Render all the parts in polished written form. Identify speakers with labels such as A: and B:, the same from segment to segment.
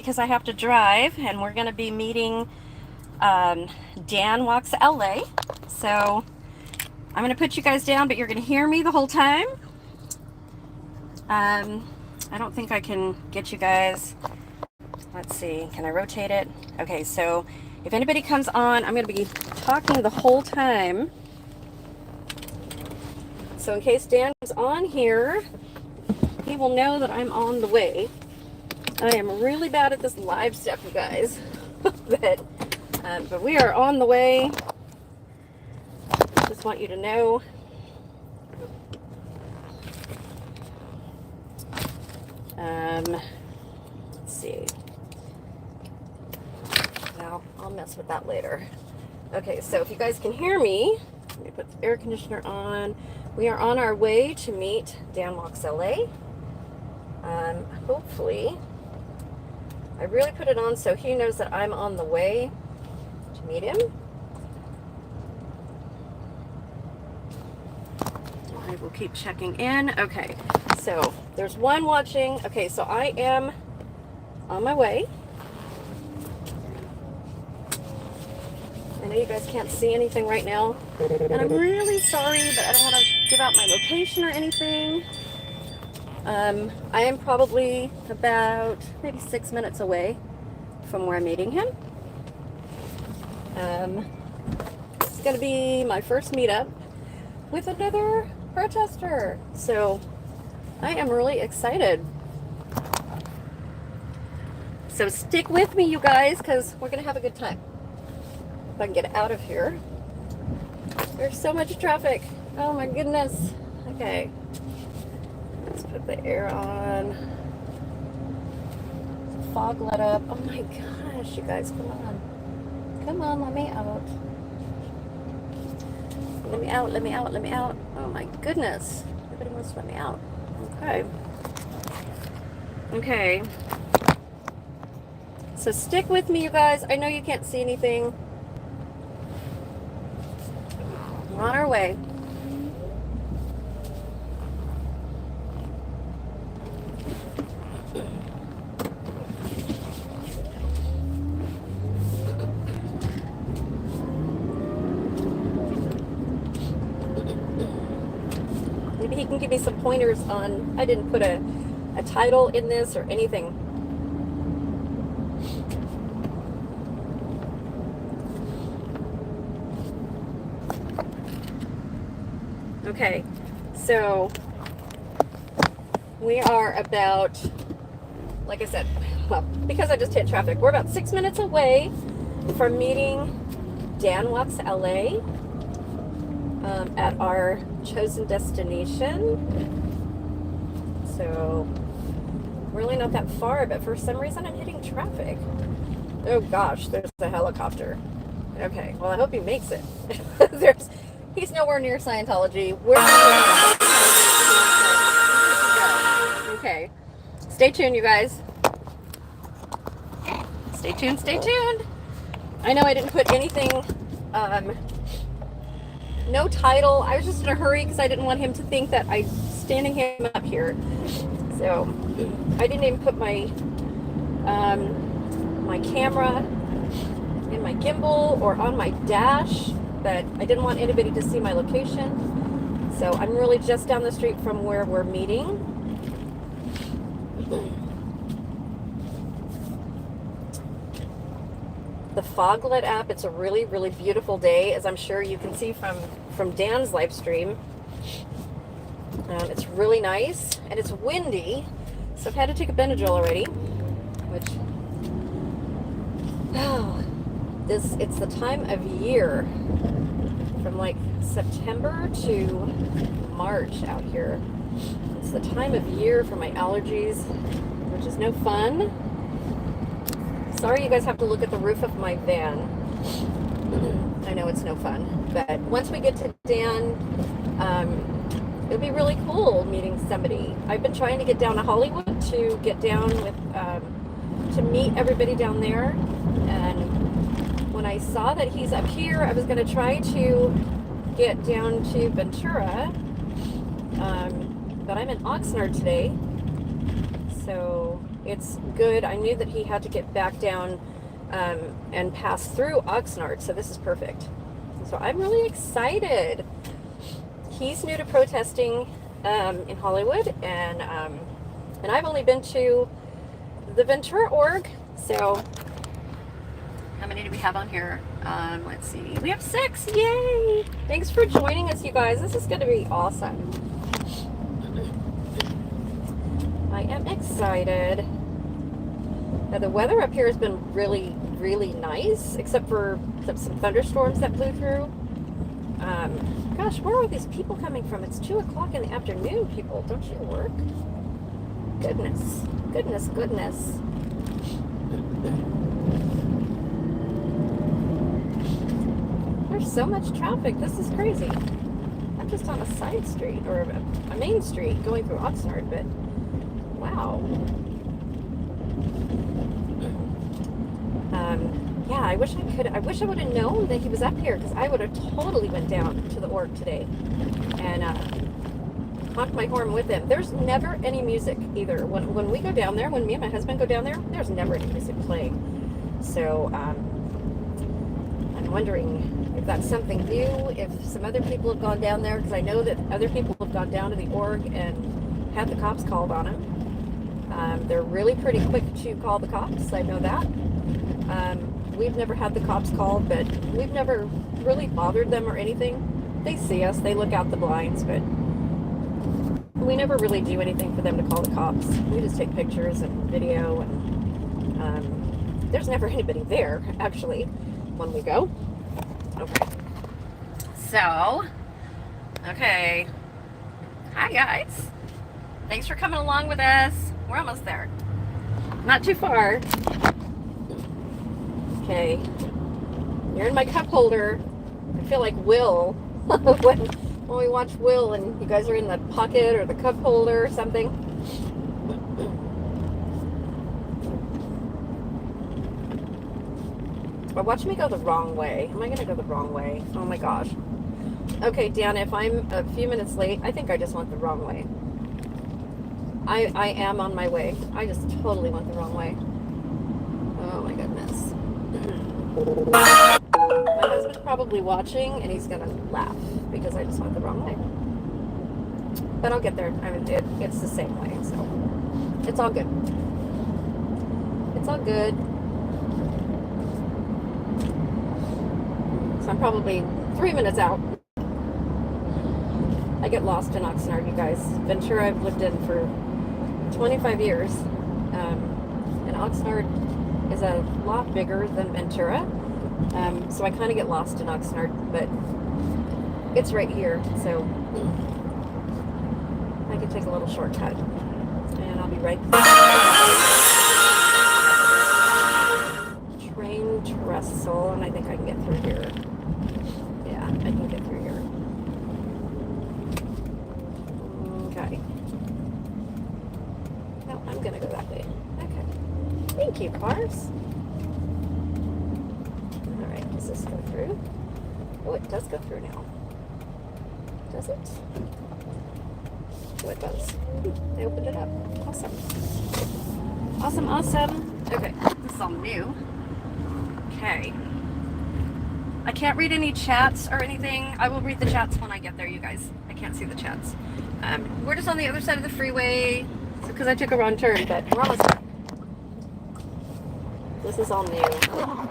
A: because I have to drive, and we're going to be meeting Dan Walks LA. So I'm going to put you guys down, but you're going to hear me the whole time. I don't think I can get you guys. Let's see, can I rotate it? Okay, so if anybody comes on, I'm going to be talking the whole time. So in case Dan is on here, he will know that I'm on the way. I am really bad at this live stuff, you guys. but we are on the way. Just want you to know. Let's see. Well, I'll mess with that later. Okay, so if you guys can hear me, let me put the air conditioner on. We are on our way to meet Dan Walks LA. Hopefully, I really put it on so he knows that I'm on the way to meet him. I will keep checking in. Okay, so there's one watching. Okay, so I am on my way. I know you guys can't see anything right now, and I'm really sorry, but I don't want to give out my location or anything. I am probably about maybe 6 minutes away from where I'm meeting him. It's going to be my first meetup with another protester, so I am really excited. So stick with me, you guys, because we're going to have a good time. If I can get out of here. There's so much traffic. Oh my goodness. Okay. Let's put the air on. Fog let up. Oh my gosh, you guys, come on. Come on, let me out. Let me out, let me out, let me out. Oh my goodness. Everybody wants to let me out. Okay. Okay. So stick with me, you guys. I know you can't see anything. We're on our way. Maybe he can give me some pointers on, I didn't put a title in this or anything. Okay, so we are about, like I said, well, because I just hit traffic, we're about 6 minutes away from meeting Dan Walks LA at our chosen destination. So, really not that far, but for some reason I'm hitting traffic. Oh gosh, there's a helicopter. Okay, well I hope he makes it. He's nowhere near Scientology. Okay. Stay tuned, you guys. Stay tuned, stay tuned. I know I didn't put anything, no title. I was just in a hurry because I didn't want him to think that I'm standing him up here. So, I didn't even put my, my camera in my gimbal or on my dash. But I didn't want anybody to see my location. So I'm really just down the street from where we're meeting. The Foglet app, it's a really, really beautiful day, as I'm sure you can see from Dan's live stream. It's really nice, and it's windy. So I've had to take a Benadryl already, which, it's the time of year from like September to March out here. It's the time of year for my allergies, which is no fun. Sorry you guys have to look at the roof of my van. I know it's no fun, but once we get to Dan, it'll be really cool meeting somebody. I've been trying to get down to Hollywood to get down with, to meet everybody down there, and when I saw that he's up here, I was going to try to get down to Ventura, but I'm in Oxnard today, so It's good. I knew that he had to get back down and pass through Oxnard, so this is perfect. So I'm really excited. He's new to protesting in Hollywood, and I've only been to the Ventura org. So how many do we have on here? Let's see. We have 6. Yay! Thanks for joining us, you guys. This is going to be awesome. I am excited. Now, the weather up here has been really, really nice, except for some thunderstorms that blew through. Gosh, where are these people coming from? It's 2 o'clock in the afternoon, people. Don't you work? Goodness. Goodness, goodness. There's so much traffic. This is crazy. I'm just on a side street, or a main street going through Oxnard, but wow. Yeah, I wish I would have known that he was up here, because I would have totally went down to the org today and honked my horn with him. There's never any music either. When we go down there, when me and my husband go down there, there's never any music playing. So I'm wondering if that's something new, if some other people have gone down there, because I know that other people have gone down to the org and had the cops called on them. They're really pretty quick to call the cops. I know that. We've never had the cops called, but we've never really bothered them or anything. They see us, they look out the blinds, but we never really do anything for them to call the cops. We just take pictures and video, and there's never anybody there, actually, when we go. Okay. So, okay. Hi, guys. Thanks for coming along with us. We're almost there. Not too far. Okay, you're in my cup holder. I feel like Will when we watch Will and you guys are in the pocket or the cup holder or something. But watch me go the wrong way. Am I going to go the wrong way? Oh my gosh. Okay, Dan, if I'm a few minutes late, I think I just went the wrong way. I am on my way. I just totally went the wrong way. Oh my goodness. My husband's probably watching and he's gonna laugh because I just went the wrong way. But I'll get there. I mean, it's the same way, so it's all good. It's all good. So I'm probably 3 minutes out. I get lost in Oxnard, you guys. Ventura I've lived in for 25 years. And Oxnard is a lot bigger than Ventura. So I kind of get lost in Oxnard, but it's right here, so I can take a little shortcut. And I'll be right back. Train trestle, and I think I can get through here. Yeah, I can get through here. Okay. No, I'm gonna go that way. Okay. Thank you, cars. Alright, does this go through? Oh, it does go through now. Does it? Oh, it does. They opened it up. Awesome. Awesome, awesome. Okay, this is all new. Okay. I can't read any chats or anything. I will read the chats when I get there, you guys. I can't see the chats. We're just on the other side of the freeway because I took a wrong turn, but we're almost there. This is all new.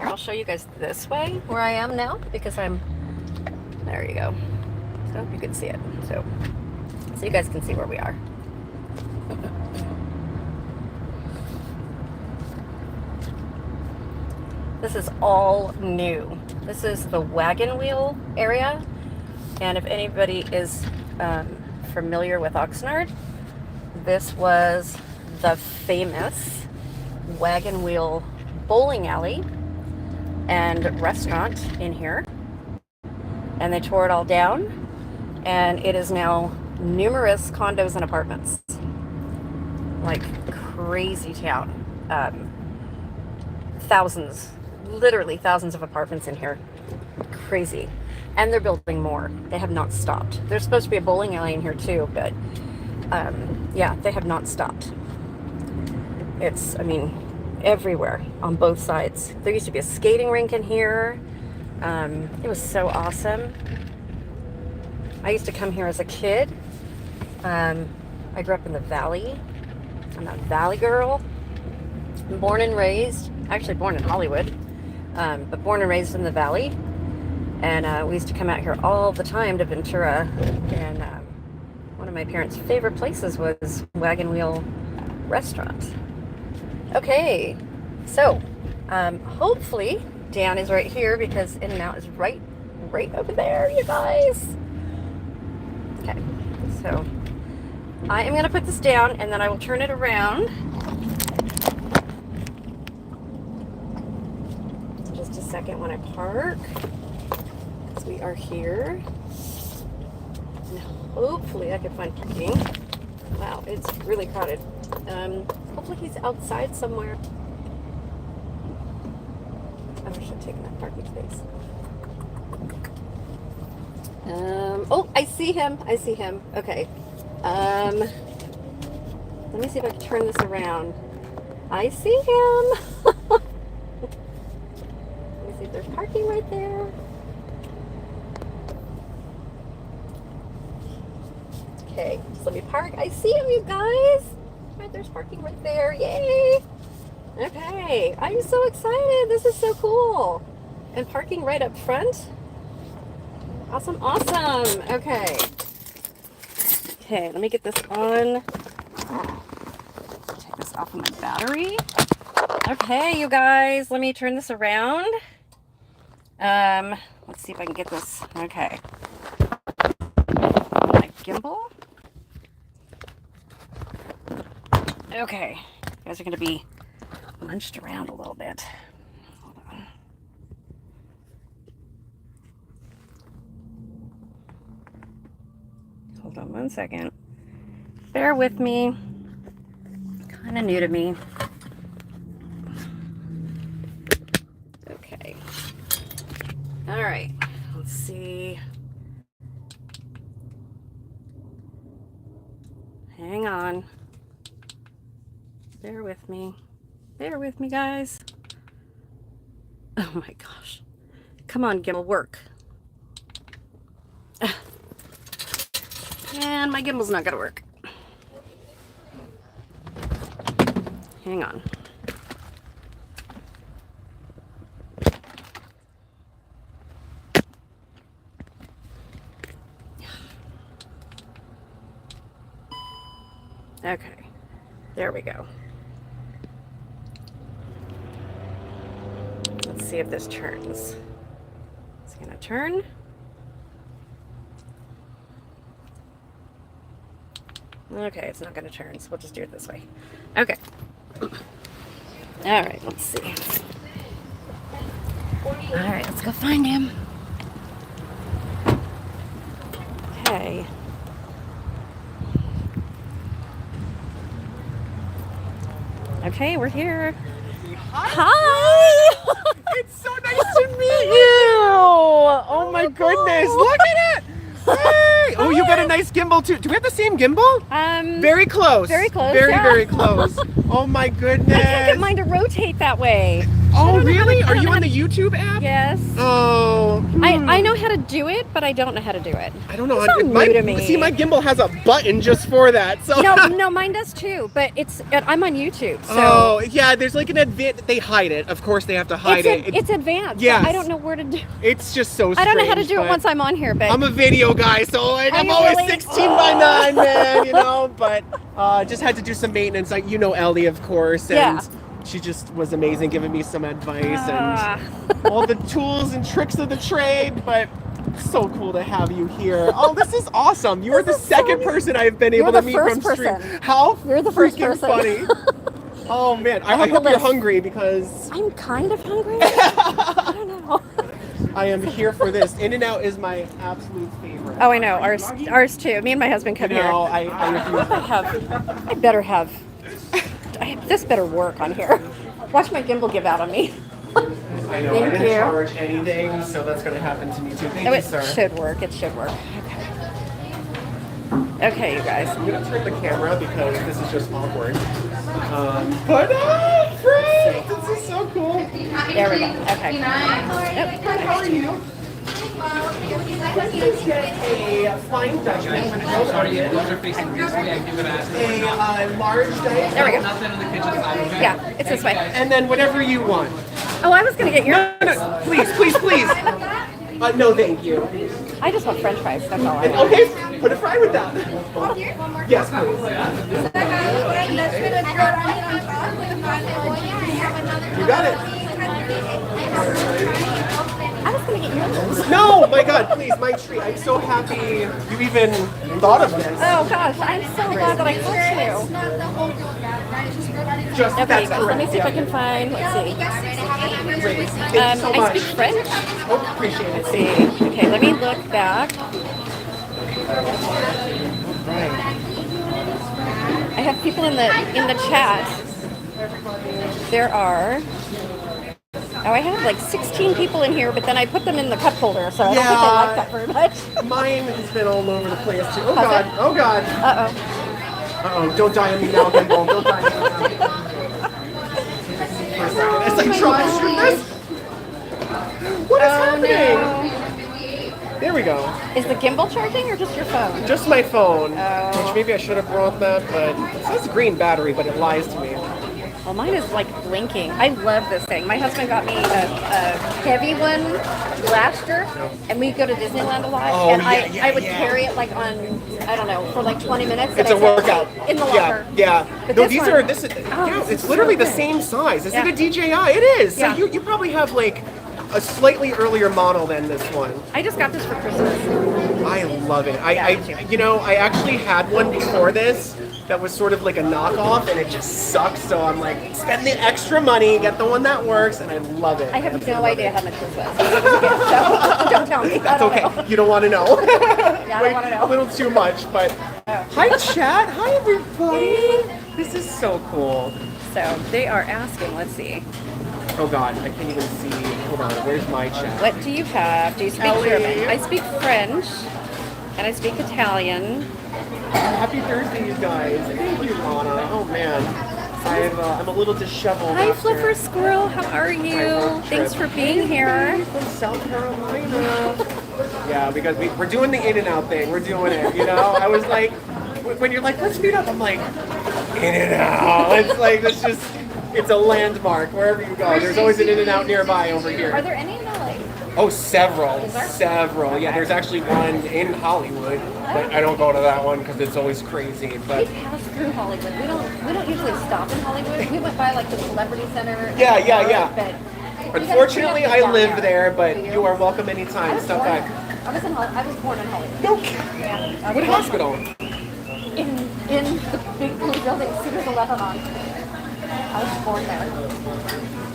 A: I'll show you guys this way where I am now because I'm, there you go. So you can see it. So you guys can see where we are. This is all new. This is the wagon wheel area. And if anybody is familiar with Oxnard, this was the famous wagon wheel bowling alley and restaurant in here. And they tore it all down. And it is now numerous condos and apartments. Like crazy town. Thousands, literally thousands of apartments in here. Crazy. And they're building more. They have not stopped. There's supposed to be a bowling alley in here too, but yeah, they have not stopped. It's, I mean, everywhere on both sides. There used to be a skating rink in here. It was so awesome. I used to come here as a kid. I grew up in the valley. I'm a valley girl. Born and raised, actually born in Hollywood, but born and raised in the valley. And we used to come out here all the time to Ventura. And one of my parents' favorite places was Wagon Wheel Restaurant. Okay, so hopefully Dan is right here because In-N-Out is right over there, you guys. Okay, so I am going to put this down and then I will turn it around. Just a second when I park. Because we are here. And hopefully I can find parking. Wow, it's really crowded. Hopefully he's outside somewhere. I should have taken that parking space. Oh, I see him. Okay. Let me see if I can turn this around. I see him. Let me see if there's parking right there. Okay, just let me park. I see him, you guys. Right, there's parking right there. Yay. Okay, I'm so excited. This is so cool. And parking right up front. Awesome. Okay. Okay, let me get this on. Take this off of my battery. Okay, you guys, let me turn this around. Let's see if I can get this. Okay. My gimbal. Okay, you guys are going to be munched around a little bit. Hold on. Hold on one second. Bear with me. Kind of new to me. Okay. All right. Let's see. Hang on. Bear with me. Bear with me, guys. Oh my gosh. Come on, gimbal, work. And my gimbal's not gonna work. Hang on. Okay, there we go. Let's see if this turns. It's gonna turn. Okay, it's not gonna turn, so we'll just do it this way. Okay. All right, let's see. All right, let's go find him. Okay. Okay, we're here. Hi!
B: It's so nice to meet you! Oh my goodness, look at it! Hey! Oh, you got a nice gimbal too. Do we have the same gimbal?
A: Very close.
B: Very
A: Yeah.
B: close. Oh my goodness.
A: I can't get mine to rotate that way.
B: Oh really? Are you on the YouTube app?
A: Yes.
B: Oh.
A: I know how to do it, but I don't know how to do it.
B: I don't know.
A: It's all new to me.
B: See, my gimbal has a button just for that. So.
A: No, mine does too. But I'm on YouTube. So
B: oh yeah, there's like an advanced. They hide it. Of course, they have to hide it.
A: It's advanced.
B: Yes.
A: I don't know where to do.
B: It's just so.
A: I don't know how to
B: strange,
A: do it
B: but
A: once I'm on here. But
B: I'm a video guy, so like, I'm
A: you
B: always
A: really?
B: 16:9, man. You know, but just had to do some maintenance. Like Ellie, of course, and
A: Yeah.
B: she just was amazing, giving me some advice and all the tools and tricks of the trade. But so cool to have you here. Oh, this is awesome. You are the second person I've been able to meet from stream. How
A: You're the first
B: freaking
A: person.
B: funny. Oh man, I
A: have
B: hope
A: the
B: you're
A: list.
B: hungry because
A: I'm kind of hungry. I don't know.
B: I am here for this. In-N-Out is my absolute favorite.
A: Oh, I know. Ours too. Me and my husband come here.
B: No, I agree.
A: I better have. This better work on here. Watch my gimbal give out on me.
B: I know, I
A: Thank
B: didn't
A: you.
B: charge anything, so that's going to happen to me too. Thank
A: Oh,
B: you,
A: it
B: sir.
A: should work. Okay. Okay, you guys.
B: I'm gonna turn the camera because this is just awkward. But Frank, this is so cool.
A: There we go. Okay.
B: How are you? Please get a fine Dutchman.
C: Those are facing this way. I give it as
B: A large diet.
A: There we go.
C: nothing in the kitchen side. Okay?
A: Yeah, it's this way.
B: And then whatever you want.
A: Oh, I was gonna get your.
B: No, please, please, please. No, thank you.
A: I just want French fries. That's all I want.
B: Okay, put a fry with that. Yes, please. You got it.
A: I was gonna get yours.
B: No, my God, please, my treat. I'm so happy you even thought of this.
A: Oh gosh, I'm so glad that I caught you.
B: Just
A: Okay,
B: that's
A: guys,
B: correct.
A: let me see if I can find. Let's see.
B: Great. Thank you so
A: I
B: much.
A: speak French.
B: Oh, appreciate it.
A: Let's see. Okay, let me look back. I have people in the chat. There are. Oh, I have like 16 people in here, but then I put them in the cup holder, so I don't think they like that very much.
B: Mine has been all over the place too. Oh
A: Has
B: God,
A: it?
B: oh God.
A: Uh-oh.
B: Uh-oh, don't die on me now, Gimbal. Don't die on me now. As I try to shoot this. What is happening?
A: No.
B: There we go.
A: Is the gimbal charging or just your phone?
B: Just my phone,
A: Oh.
B: which maybe I should have brought that, but it says green battery, but it lies to me.
A: Well, mine is like blinking. I love this thing. My husband got me a heavy one last year, and we go to Disneyland a lot.
B: Oh,
A: and
B: yeah,
A: I would
B: yeah.
A: carry it like on, I don't know, for like 20 minutes.
B: It's
A: and
B: a
A: I'd say,
B: workout.
A: in the locker.
B: Yeah.
A: But
B: No,
A: this
B: these
A: one-
B: are this.
A: this
B: It's
A: is
B: literally
A: so
B: the
A: good.
B: same size. Is
A: Yeah.
B: it a DJI? It is. So
A: Yeah.
B: you probably have like a slightly earlier model than this one.
A: I just got this for Christmas.
B: I love it.
A: Yeah,
B: I
A: me too.
B: you know, I actually had one before this that was sort of like a knockoff, and it just sucks. So I'm like, spend the extra money, get the one that works, and I love it.
A: I have
B: Absolutely
A: no
B: love
A: idea
B: it.
A: how much this was. So don't tell me. I
B: That's
A: don't
B: okay.
A: know.
B: You don't want to know.
A: Yeah, I don't want to know.
B: A little too much, but
A: Oh.
B: hi chat. Hi everybody. This is so cool.
A: So they are asking, let's see.
B: Oh God, I can't even see. Hold on, where's my chat?
A: What do you have? Do you speak
B: Ellie.
A: German? I speak French, and I speak Italian.
B: Happy Thursday, you guys. Thank you, Lana. Oh man, I'm a little disheveled.
A: Hi,
B: after
A: Flipper Squirrel. How are
B: my
A: you?
B: work
A: Thanks
B: trip.
A: for being here.
B: From South Carolina. Yeah, because we're doing the in and out thing. We're doing it. You know, I was like, when you're like, let's meet up, I'm like, in and out. It's like it's a landmark wherever you go. There's always an in and out neirby over
A: Are
B: here.
A: there any in LA?
B: Oh, several.
A: Is there?
B: Several. Yeah, there's actually one in Hollywood, but I don't go to that one because it's always crazy.
A: We
B: But
A: pass through Hollywood. We don't usually stop in Hollywood. We went by like the Celebrity Center.
B: Yeah.
A: But
B: unfortunately, I
A: down
B: live there, but
A: Do
B: you are welcome anytime. Stop by.
A: I was born in Hollywood.
B: No.
A: Yeah, I
B: What
A: was
B: hospital?
A: in the big blue building, Cedars of Lebanon. I was born there.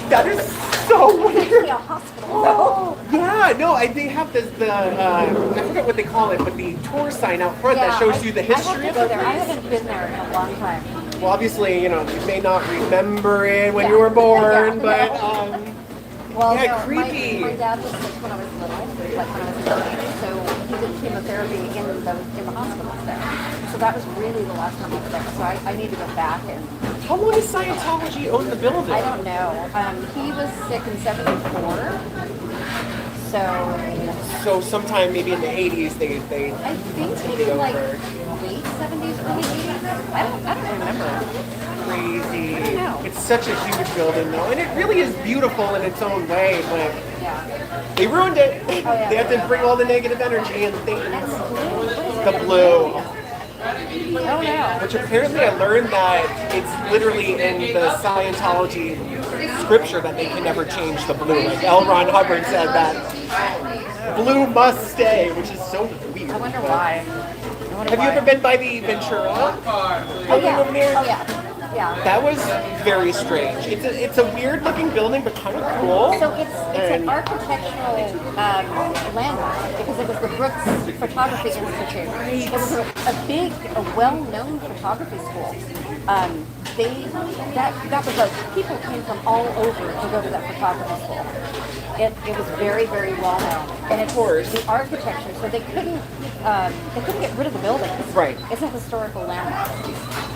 B: That is so
A: It's actually
B: weird.
A: a hospital.
B: Oh, yeah, no, they have I forget what they call it, but the tour sign out front that shows you the history
A: I
B: of
A: have to go
B: the
A: there. I
B: place.
A: haven't been there in a long time.
B: Well, obviously, you know, you may not remember it when you were
A: Yeah.
B: born,
A: Yeah,
B: but
A: Well,
B: Yeah,
A: no,
B: creepy.
A: My dad was sick when I was little, like when I was 9, so he did chemotherapy in the hospitals there. So that was really the last time I was there. So I need to go back and
B: how long has Scientology owned the building?
A: I don't know. He was sick in '74, so
B: So sometime maybe in the 80s they
A: I think maybe
B: over.
A: like late '70s, early '80s. I don't remember.
B: Crazy.
A: I don't know.
B: It's such a huge building though, and it really is beautiful in its own way, but
A: Yeah.
B: they ruined it.
A: yeah.
B: They have to bring all the negative energy and things.
A: That's blue. What is
B: The
A: it?
B: blue.
A: Oh no.
B: Which apparently I learned that it's literally in the Scientology scripture that they can never change the blue. Like L. Ron Hubbard said that blue must stay, which is so weird.
A: I wonder
B: but-
A: why.
B: Have you ever been by the Ventura?
A: Oh yeah.
B: over there?
A: Oh yeah. Yeah.
B: That was very strange. It's a weird looking building, but kind of cool.
A: So it's an architectural landmark because it was the Brooks Photography Institute. It was a well-known photography school.
D: that was people came from all over to go to that photography school. It was very, very well known, and of course the architecture. So they couldn't get rid of the buildings.
B: Right.
D: It's a historical landmark.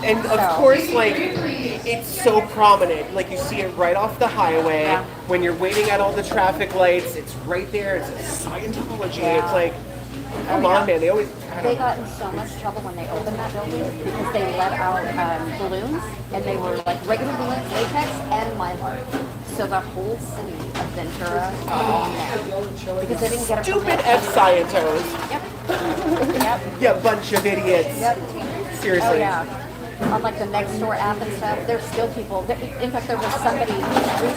B: And of course, like, it's so prominent. Like, you see it right off the highway.
D: Yeah.
B: When you're waiting at all the traffic lights, it's right there. It's Scientology.
D: Yeah.
B: It's like, come on, man. They always...
D: They got in so much trouble when they opened that building because they let out balloons, and they were like regular balloons, latex, and Mylar. So the whole city of Ventura because they didn't get a
B: Stupid
D: permit.
B: ex-scientologists.
D: Yep.
B: Yeah, bunch of idiots.
D: Yep.
B: Seriously.
D: Oh yeah. On like the next door app and stuff, there's still people. In fact, there was somebody recently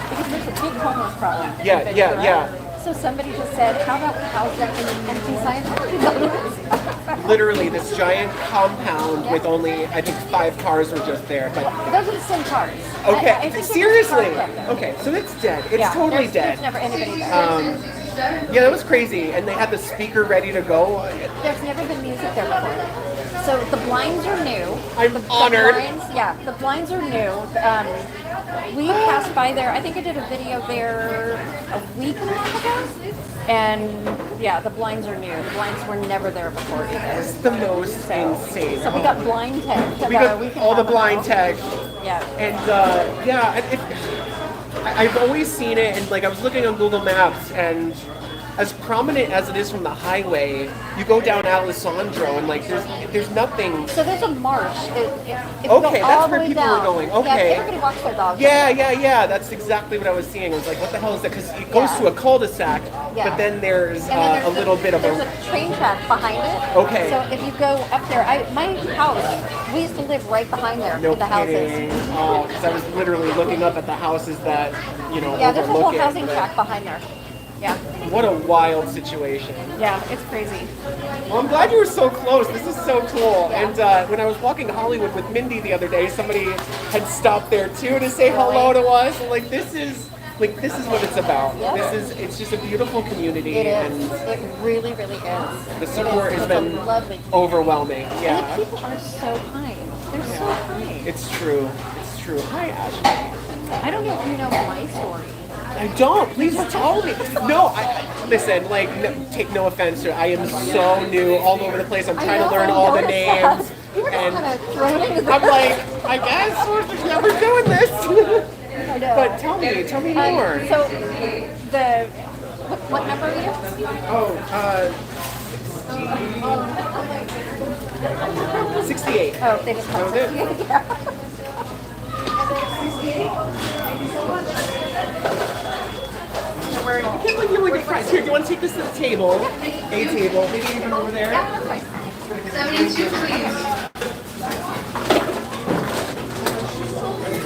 D: because there's a big homeless problem. in Ventura.
B: Yeah.
D: So somebody just said, "How about we house them in an empty Scientology building?"
B: Literally, this giant compound with only, I think, 5 cars were just there. But
D: Those are the same cars.
B: okay,
D: I think
B: seriously.
D: they're just parked up there.
B: Okay, so it's dead. It's
D: Yeah,
B: totally
D: there's
B: dead.
D: never anybody there.
B: Yeah, that was crazy. And they had the speaker ready to go.
D: There's never been music there before. So the blinds are new.
B: I'm
D: the
B: honored.
D: The blinds are new. We passed by there. I think I did a video there a week and a half ago. And yeah, the blinds are new. The blinds were never there before either.
B: It's the most insane.
D: So we got blind tech.
B: We got all the blind tech.
D: Yeah.
B: And I've always seen it, and like I was looking on Google Maps, and as prominent as it is from the highway, you go down Alessandro, and like there's nothing.
D: So there's a marsh. If you
B: Okay,
D: go all
B: that's
D: the
B: where
D: way
B: people
D: down,
B: were going. Okay.
D: Yeah, everybody walks their dogs.
B: Yeah. That's exactly what I was seeing. I was like, what the hell is that? Because it goes to a cul-de-sac,
D: Yeah.
B: but then there's,
D: And then
B: a little bit of
D: there's
B: a.
D: a train track behind it.
B: Okay.
D: So if you go up there, my house, we used to live right behind there.
B: No
D: the
B: kidding.
D: houses.
B: Because I was literally looking up at the houses that,
D: Yeah, there's a whole
B: overlook it.
D: housing track behind there. Yeah.
B: What a wild situation.
D: Yeah, it's crazy.
B: Well, I'm glad you were so close. This is so cool.
D: Yeah.
B: And when I was walking Hollywood with Mindy the other day, somebody had stopped there too to say hello to us. Like this is what it's about.
D: Yeah.
B: It's just a beautiful community,
D: It
B: and
D: is. It really, really is.
B: the support has
D: It's
B: been
D: a lovely.
B: overwhelming.
D: And
B: Yeah,
D: the people are so kind. They're so kind.
B: it's true. It's true. Hi, Ashley.
D: I don't know if you know my story.
B: I don't. Please tell me. No, listen. Like, take no offense. I am so new, all over the place. I'm trying to learn all the names,
D: You were
B: and
D: kind of thrown into the
B: I'm like, I guess we're just never doing this.
D: I know.
B: But tell me more.
D: So, what number are you?
B: Oh, 68.
D: Oh, they just
B: That was it?
D: Yeah.
B: I can't believe you're like friends. Here, do you want to take this to the table? A table, maybe even over there.
E: 72, please.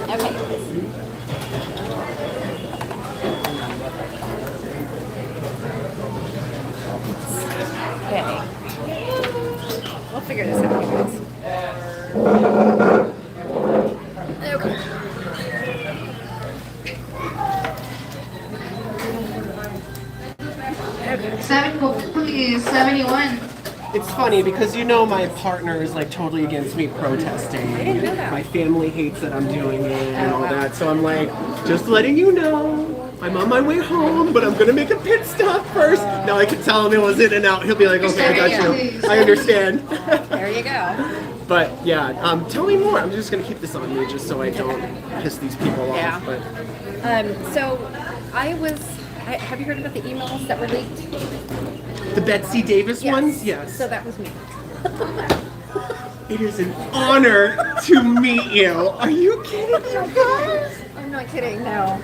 D: Okay. Okay. We'll figure this out, you guys. Okay.
E: 7, please. 71.
B: It's funny because my partner is like totally against me protesting.
D: I didn't know that.
B: My family hates that I'm doing it and all that. So I'm like, just letting you know, I'm on my way home, but I'm gonna make a pit stop first. Now I can tell him it was in and out. He'll be like, okay, I got you. I understand.
D: There you go.
B: But yeah, tell me more. I'm just gonna keep this on me just so I don't piss these people off.
D: Yeah.
B: But
D: So have you heard about the emails that were leaked?
B: the Betsy Davis ones, yes.
D: So that was me.
B: It is an honor to meet you. Are you kidding me, guys?
D: I'm not kidding. No.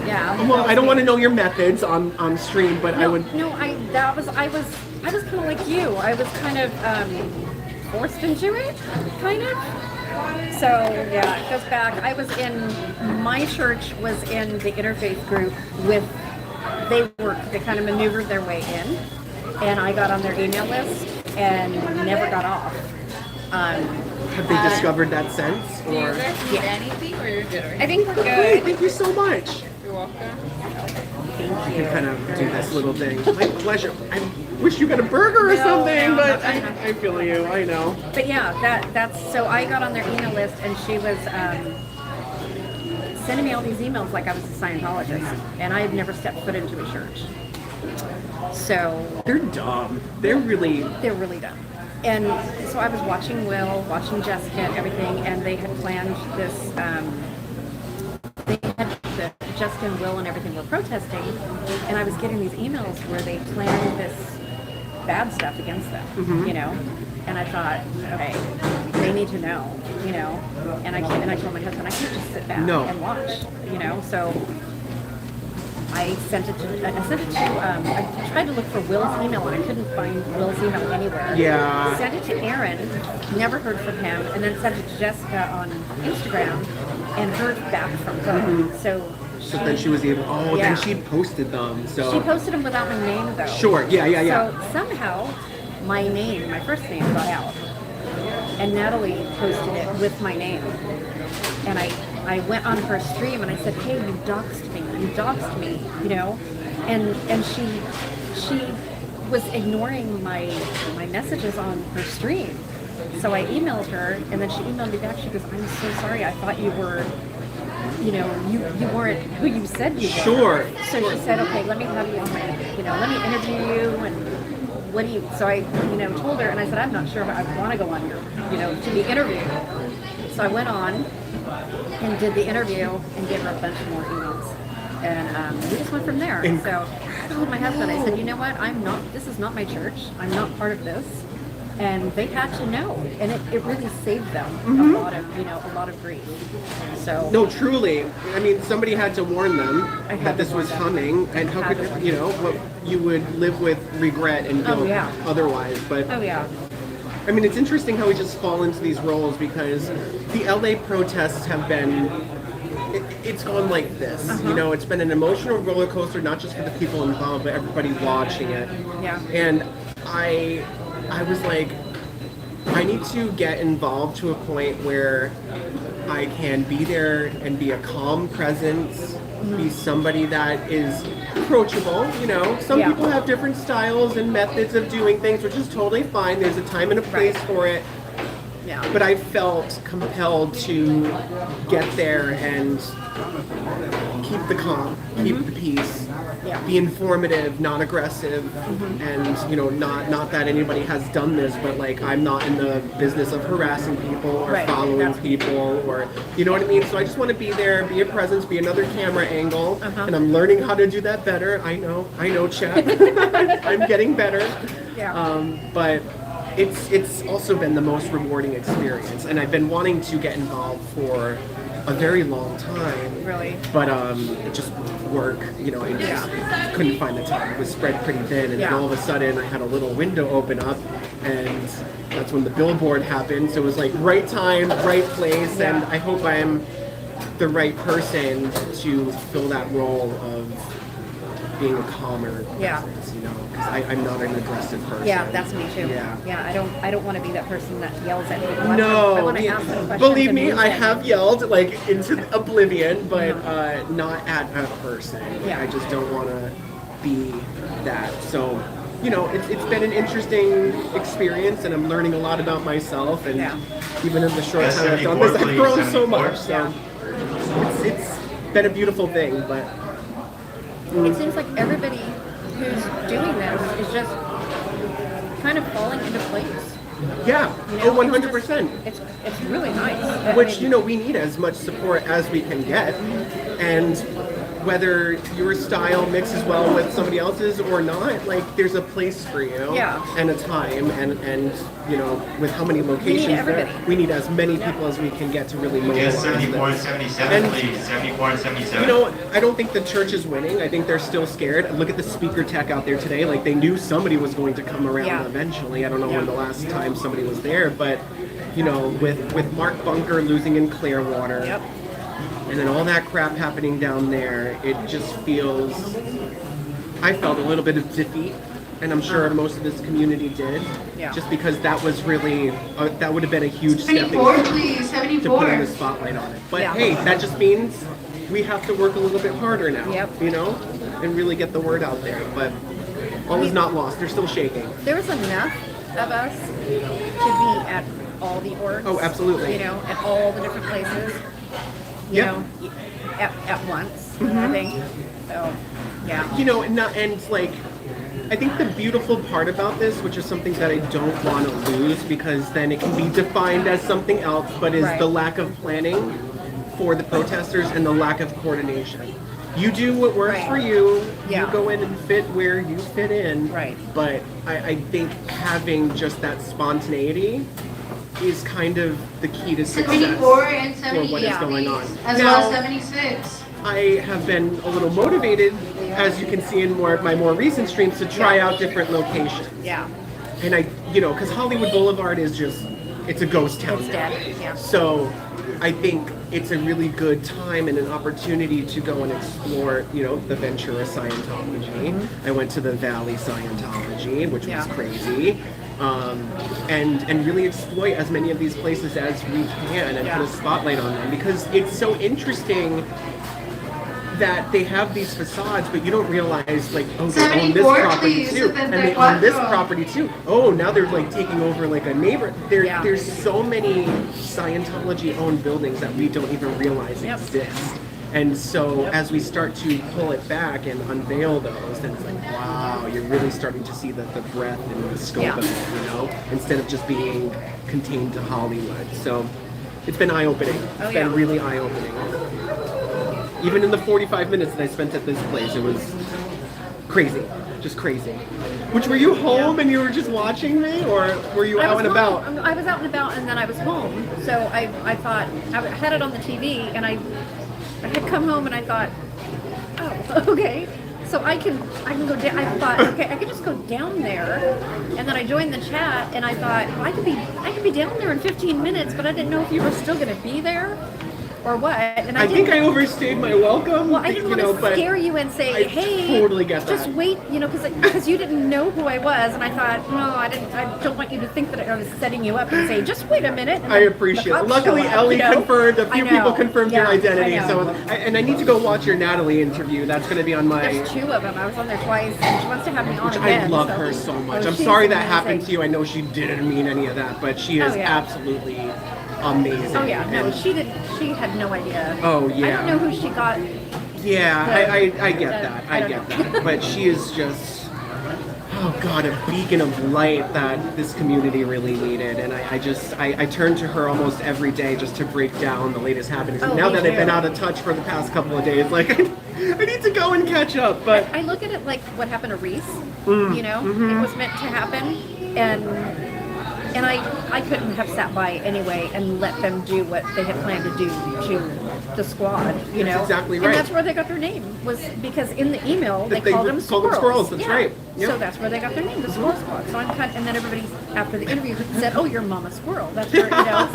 D: Yeah.
B: Well, I don't want to know your methods on stream, but I would.
D: No, I was kind of like you. I was kind of forced into it, kind of. So yeah, it goes back. My church was in the interfaith group they kind of maneuvered their way in, and I got on their email list and never got off.
B: Have they discovered that sense?
F: Do you
B: Or
F: guys need anything or you're good?
D: I think we're
B: Hey,
D: good.
B: thank you so much.
F: You're welcome.
B: You can kind of do this little thing. My pleasure. I'm wish you got a burger or
D: No,
B: something,
D: no,
B: but
D: no.
B: I feel you. I know.
D: But yeah, that's so I got on their email list, and she was sending me all these emails like I was a Scientologist, and I had never stepped foot into a church. So
B: They're dumb. They're really.
D: they're really dumb. And so I was watching Will, watching Jessica, and everything, and they had planned this. Jessica and Will and everything were protesting, and I was getting these emails where they planned this bad stuff against them, you know. And I thought, okay, they need to know, you know. And I told my husband, I can't just sit back and watch, you know. So I sent it to. I tried to look for Will's email, and I couldn't find Will's email anywhere.
B: Yeah.
D: Sent it to Aaron, never heard from him, and then sent it to Jessica on Instagram, and heard back from her. So
B: then she was able. Oh,
D: Yeah.
B: then she posted them. So
D: she posted them without my name, though.
B: Sure. Yeah.
D: So somehow my name, my first name, got out, and Natalie posted it with my name. And I went on her stream and I said, "Hey, you doxed me, you know," and she was ignoring my messages on her stream. So I emailed her, and then she emailed me back. She goes, "I'm so sorry. I thought you were." You know, you weren't who you said you were.
B: Sure.
D: So she said, okay, let me have you on my, you know, let me interview you, and what do you, so I, you know, told her, and I said, I'm not sure if I want to go on your, you know, to be interviewed. So I went on and did the interview and gave her a bunch more emails. And we just went from there. And so I told my husband, I said, you know what, this is not my church. I'm not part of this. And they had to know, and it really saved them a lot of grief. So
B: No, truly. I mean, somebody had to warn them
D: I had
B: that
D: to
B: this was
D: warn them.
B: coming, and how
D: Had
B: could
D: to.
B: you know what you would live with regret and guilt
D: yeah.
B: otherwise. But
D: oh yeah,
B: I mean, it's interesting how we just fall into these roles because the LA protests have been. It's gone like this, you know. It's been an emotional roller coaster, not just for the people involved, but everybody watching it.
D: Yeah.
B: And I was like, I need to get involved to a point where I can be there and be a calm presence, be somebody that is approachable, you know. Some
D: Yeah.
B: people have different styles and methods of doing things, which is totally fine. There's a time and a place for it.
D: yeah.
B: But I felt compelled to get there and keep the calm, keep the peace,
D: Yeah.
B: be informative, not aggressive, and you know, not that anybody has done this, but like I'm not in the business of harassing people or
D: Right,
B: following
D: that's-
B: people, or you know what I mean. So I just want to be there, be a presence, be another camera angle,
D: Uh-huh.
B: and I'm learning how to do that better. I know, Chet. I'm getting better.
D: Yeah.
B: But it's also been the most rewarding experience, and I've been wanting to get involved for a very long time.
D: Really?
B: But it just work, you know, I just couldn't find the time. It was spread pretty thin, and then
D: Yeah.
B: all of a sudden I had a little window open up, and that's when the billboard happened. So it was like right time, right place, and
D: Yeah.
B: I hope I'm the right person to fill that role of being a calmer
D: Yeah.
B: presence, you know, because I'm not an aggressive person.
D: Yeah, that's me too.
B: Yeah.
D: I don't want to be that person that yells at people. I
B: No,
D: want to ask them questions.
B: believe
D: and
B: me,
D: move
B: I
D: it.
B: have yelled like into oblivion, but not at a person.
D: Yeah.
B: I just don't want to be that. So, you know, it's been an interesting experience, and I'm learning a lot about myself. And
D: Yeah.
B: even in the short time I've done this, I've grown so much. So it's been a beautiful thing, but.
D: It seems like everybody who's doing this is just kind of falling into place.
B: Yeah,
D: You
B: oh,
D: know,
B: 100%.
D: It's really nice. I
B: Which,
D: mean,
B: you know, we need as much support as we can get. And whether your style mixes well with somebody else's or not, like, there's a place for you.
D: Yeah.
B: And a time. And you know, with how many locations there,
D: everybody.
B: we need as many people as we can get to really
G: Yes,
B: mobilize this.
G: 70.77,
B: And-
G: please. 70.77.
B: You know, I don't think the church is winning. I think they're still scared. Look at the speaker tech out there today. Like, they knew somebody was going to come around
D: Yeah.
B: eventually. I don't know
D: Yeah.
B: when the last time somebody was there, but, you know, with Mark Bunker losing in Clearwater,
D: Yep.
B: and then all that crap happening down there, it just feels... I felt a little bit of defeat, and I'm sure most of this community did.
D: Yeah.
B: Just because that was really... that would have been a huge stepping
E: 74,
B: stone
E: please.
B: to put
E: 74.
B: the spotlight on it. But
D: Yeah.
B: hey, that just means we have to work a little bit harder now,
D: Yep.
B: you know, and really get the word out there. But All is not lost. They're still shaking.
D: There was enough of us to be at all the orgs.
B: Oh, absolutely.
D: You know, at all the different places. You
B: Yep.
D: know, at once, I think. So, yeah.
B: You know, and like, I think the beautiful part about this, which is something that I don't want to lose, because then it can be defined as something else, but is
D: Right.
B: the lack of planning for the protesters and the lack of coordination. You do what works
D: Right.
B: for you.
D: Yeah.
B: You go in and fit where you fit in.
D: Right.
B: But I think having just that spontaneity is kind of the key to success
E: 74 and
B: for
E: 78,
B: what is going on.
E: as well as 76.
B: I have been a little motivated, as you can see in my more recent streams, to try out different locations.
D: Yeah.
B: And I, you know, because Hollywood Boulevard is just, it's a ghost town
D: It's
B: now.
D: dead. Yeah.
B: So I think it's a really good time and an opportunity to go and explore, you know, the Ventura Scientology. I went to the Valley Scientology, which
D: Yeah.
B: was crazy. And really exploit as many of these places as we can and
D: Yeah.
B: put a spotlight on them, because it's so interesting that they have these facades, but you don't realize, like, oh, they own this
E: 74,
B: property
E: please,
B: too,
E: and then
B: and they own this
E: 34.
B: property too. Oh, now they're like taking over like a neighbor.
D: Yeah.
B: There's so many Scientology-owned buildings that we don't even realize
D: Yep.
B: exist. And so as we start to pull it back and unveil those, then it's like, wow, you're really starting to see the breadth and the scope
D: Yeah.
B: of it, you know, instead of just being contained to Hollywood. So it's been eye-opening. It's been
D: yeah.
B: really eye-opening. Even in the 45 minutes that I spent at this place, it was crazy, just crazy. Which, were you home and you were just watching me, or were you
D: I
B: out
D: was
B: and about?
D: home. I was out and about, and then I was home. So I thought, I had it on the TV, and I had come home, and I thought, oh, okay. So I can go down. I thought, okay, I could just go down there, and then I joined the chat, and I thought, well, I could be down there in 15 minutes, but I didn't know if you were still going to be there or what. And
B: I think I overstayed my welcome.
D: Well, I didn't want to scare you and say,
B: I
D: hey,
B: totally get
D: just
B: that.
D: wait, you know, because you didn't know who I was, and I thought, no, I don't want you to think that I was setting you up and say, just wait a minute. And
B: I
D: then
B: appreciate
D: the
B: it.
D: cops
B: Luckily,
D: show up,
B: Ellie
D: you know?
B: confirmed, a few
D: I know.
B: people confirmed your
D: Yeah,
B: identity.
D: I
B: So,
D: know.
B: and I need to go watch your Natalie interview. That's going to be on my.
D: There's two of them. I was on there twice, and she wants to have me on
B: Which
D: again.
B: I love
D: so-
B: her so much.
D: Oh,
B: I'm
D: she's
B: sorry that
D: amazing.
B: happened to you. I know she didn't mean any of that, but she is
D: Oh, yeah.
B: absolutely amazing.
D: Oh yeah, no,
B: And-
D: she didn't. She had no idea.
B: Oh,
D: I
B: yeah.
D: don't know who she got.
B: Yeah, I get
D: the-
B: that.
D: I
B: I
D: don't
B: get
D: know.
B: that. But she is just, oh God, a beacon of light that this community really needed. And I turn to her almost every day just to break down the latest happenings. And
D: Oh,
B: now
D: me
B: that I've been
D: too.
B: out of touch for the past couple of days, like, I need to go and catch up. But
D: I look at it like what happened to Reese.
B: Mm,
D: You know,
B: mm-hmm.
D: it was meant to happen, and I couldn't have sat by anyway and let them do what they had planned to do to the squad. You
B: That's
D: know,
B: exactly right.
D: And that's where they got their name, was because in the email they
B: They
D: called them
B: called them
D: squirrels.
B: squirrels, that's
D: Yeah.
B: right. Yep.
D: So that's where they got their name, the Squirrel Squad. So I'm kind, and then everybody after the interview said, "Oh, you're Mama Squirrel." That's where, you know.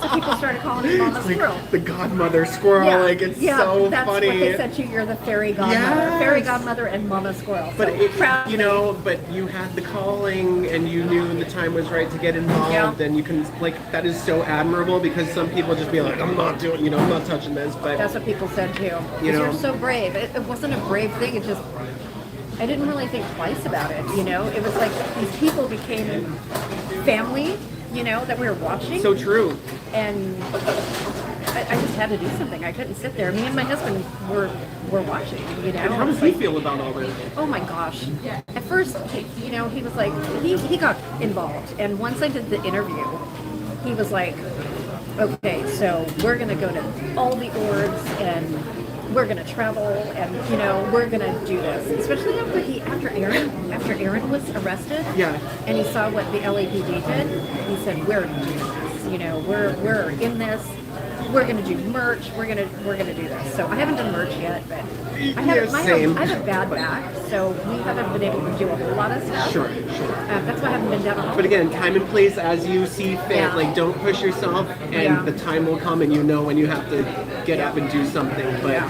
D: So people started calling me Mama Squirrel.
B: like the godmother squirrel, like it's so
D: that's
B: funny.
D: what they said to you. You're the fairy godmother,
B: Yes.
D: fairy godmother, and Mama Squirrel.
B: But
D: So
B: it,
D: proud
B: you
D: of me.
B: know, but you had the calling and you knew the time was right to get involved,
D: Yeah.
B: and you can, like, that is so admirable, because some people just be like, I'm not doing, you know, I'm not touching this, but
D: That's what people said too.
B: You
D: Because
B: know.
D: you're so brave. It wasn't a brave thing. It just, I didn't really think twice about it. You know, it was like these people became family. You know, that we were watching,
B: so true.
D: and I just had to do something. I couldn't sit there. Me and my husband were watching. You know,
B: And how does he feel about all this?
D: Oh my gosh. At first, you know, he was like, he got involved. And once I did the interview, he was like, okay, so we're going to go to all the orgs and we're going to travel and, you know, we're going to do this. Especially after Aaron was arrested.
B: Yeah.
D: And he saw what the LAPD did. He said, we're doing this. You know, we're in this. We're gonna do merch. We're gonna do this. So I haven't done merch yet, but I have,
B: same.
D: I have a bad back, so we haven't been able to do a whole lot of stuff.
B: Sure.
D: That's why I haven't been down at all.
B: But again, time and place as you see fit.
D: Yeah.
B: Like, don't push yourself, and
D: Yeah.
B: the time will come, and you know when you have to get up and do something. But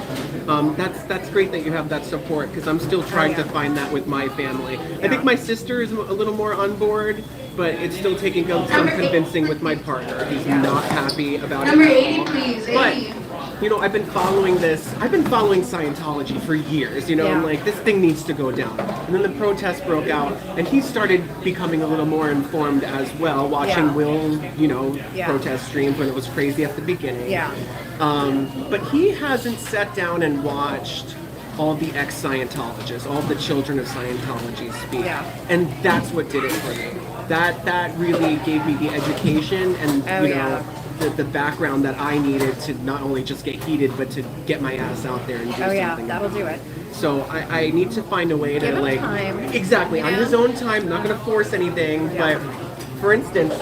B: that's great that you have that support, because I'm still trying
D: yeah.
B: to find that with my family. I
D: Yeah.
B: think my sister is a little more on board, but it's still taking some
E: Number eight.
B: convincing with my partner. He's
D: Yeah.
B: not happy about
E: Number
B: it at
E: 80,
B: all.
E: please.
B: But
E: 80.
B: you know, I've been following Scientology for years, you know, I'm
A: Yeah.
B: like, this thing needs to go down. And then the protest broke out, and he started becoming a little more informed as well, watching
A: Yeah.
B: Will, you know,
A: Yeah.
B: protest streams when it was crazy at the beginning.
A: Yeah.
B: But he hasn't sat down and watched all the ex-Scientologists, all the children of Scientology speak.
A: Yeah.
B: And that's what did it for me. That really gave me the education and,
A: Oh,
B: you know,
A: yeah.
B: the background that I needed to not only just get heated, but to get my ass out there and do
A: Oh yeah,
B: something.
A: that'll do it.
B: So I need to find a way
A: Give
B: to
A: him
B: like
A: time,
B: exactly
A: you
B: on
A: know?
B: his own time. Not going to force anything,
A: Yeah.
B: but for instance,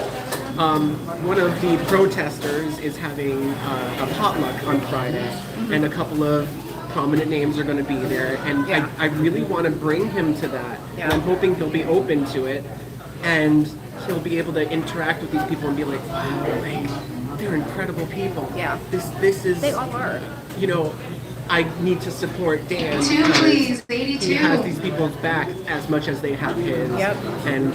B: one of the protesters is having a potluck on Friday, and a couple of prominent names are going to be there, and
A: Yeah.
B: I really want to bring him to that.
A: Yeah.
B: And I'm hoping he'll be open to it, and he'll be able to interact with these people and be like, wow, like they're incredible people.
A: Yeah.
B: This is
A: They all are.
B: you know, I need to support Dan.
E: 82,
B: because
E: please.
B: He
E: 82.
B: has these people's back as much as they have his.
A: Yep.
B: And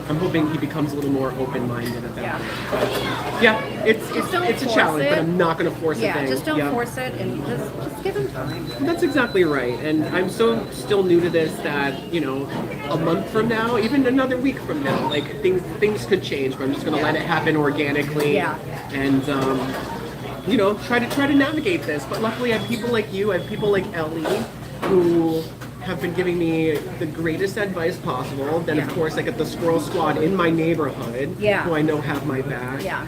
B: I'm hoping he becomes a little more open-minded about
A: Yeah.
B: it. But, yeah, it's
A: don't
B: a
A: force
B: challenge,
A: it.
B: but I'm not going to force a
A: Yeah,
B: thing.
A: just don't
B: Yeah.
A: force it and just give him time.
B: That's exactly right. And I'm so still new to this that, you know, a month from now, even another week from now, like things could change, but I'm just going to let it happen organically.
A: Yeah.
B: And you know, try to navigate this. But luckily I have people like you, I have people like Ellie who have been giving me the greatest advice possible. Then
A: Yeah.
B: of course I get the Squirrel Squad in my neighborhood
A: Yeah.
B: who I know have my back.
A: Yeah.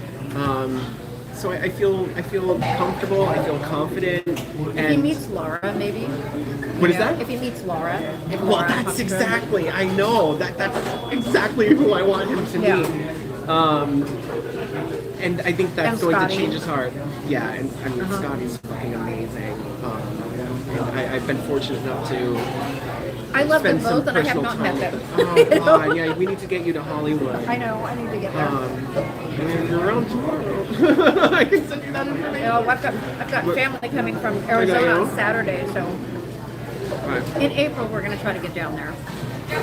B: So I feel comfortable, I feel confident.
A: If he
B: And
A: meets Laura, maybe.
B: what is
A: You know,
B: that?
A: If he meets Laura. If
B: Well,
A: Laura
B: that's
A: comes to him.
B: exactly. I know that's exactly who I want him to
A: Yeah.
B: meet. And I think that's
A: And
B: going
A: Scotty.
B: to change his heart. Yeah, and I mean
A: Uh-huh.
B: Scotty's fucking amazing. And I've been fortunate enough to
A: I love them
B: spend some
A: both, and I have
B: personal
A: not
B: time
A: met
B: with
A: them.
B: them. Oh God, yeah, we need to get you to Hollywood.
A: I know. I need to get there.
B: You're around tomorrow. I can send you that information.
A: No, I've got family coming from
B: got
A: Arizona
B: you.
A: on Saturday, so
B: All right.
A: in April we're gonna try to get down there.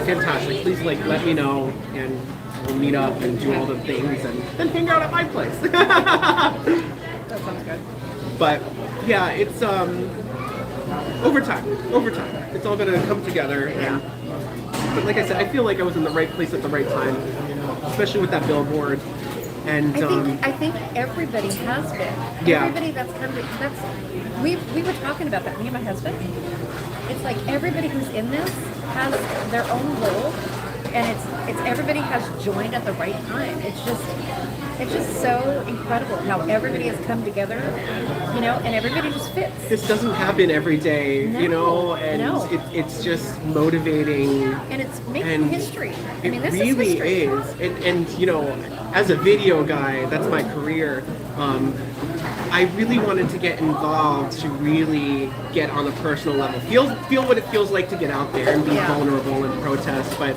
B: Fantastic. Please let me know and we'll meet up and do all the things and then hang out at my place.
A: That sounds good.
B: But yeah, it's over time. It's all gonna come together. And, but like I said, I feel like I was in the right place at the right time, especially with that billboard. And
A: I think everybody has been.
B: Yeah.
A: Everybody we were talking about that, me and my husband. It's like everybody who's in this has their own role, and it's everybody has joined at the right time. It's just so incredible how everybody has come together, you know, and everybody just fits.
B: this doesn't happen every day, you know,
A: No,
B: and
A: no.
B: it's just motivating.
A: And it's making
B: And
A: history. I
B: It
A: mean, this
B: really
A: is history.
B: and you know, as a video guy, that's my career. I really wanted to get involved to really get on a personal level, feel what it feels like to get out there and be
A: Yeah.
B: vulnerable and protest. But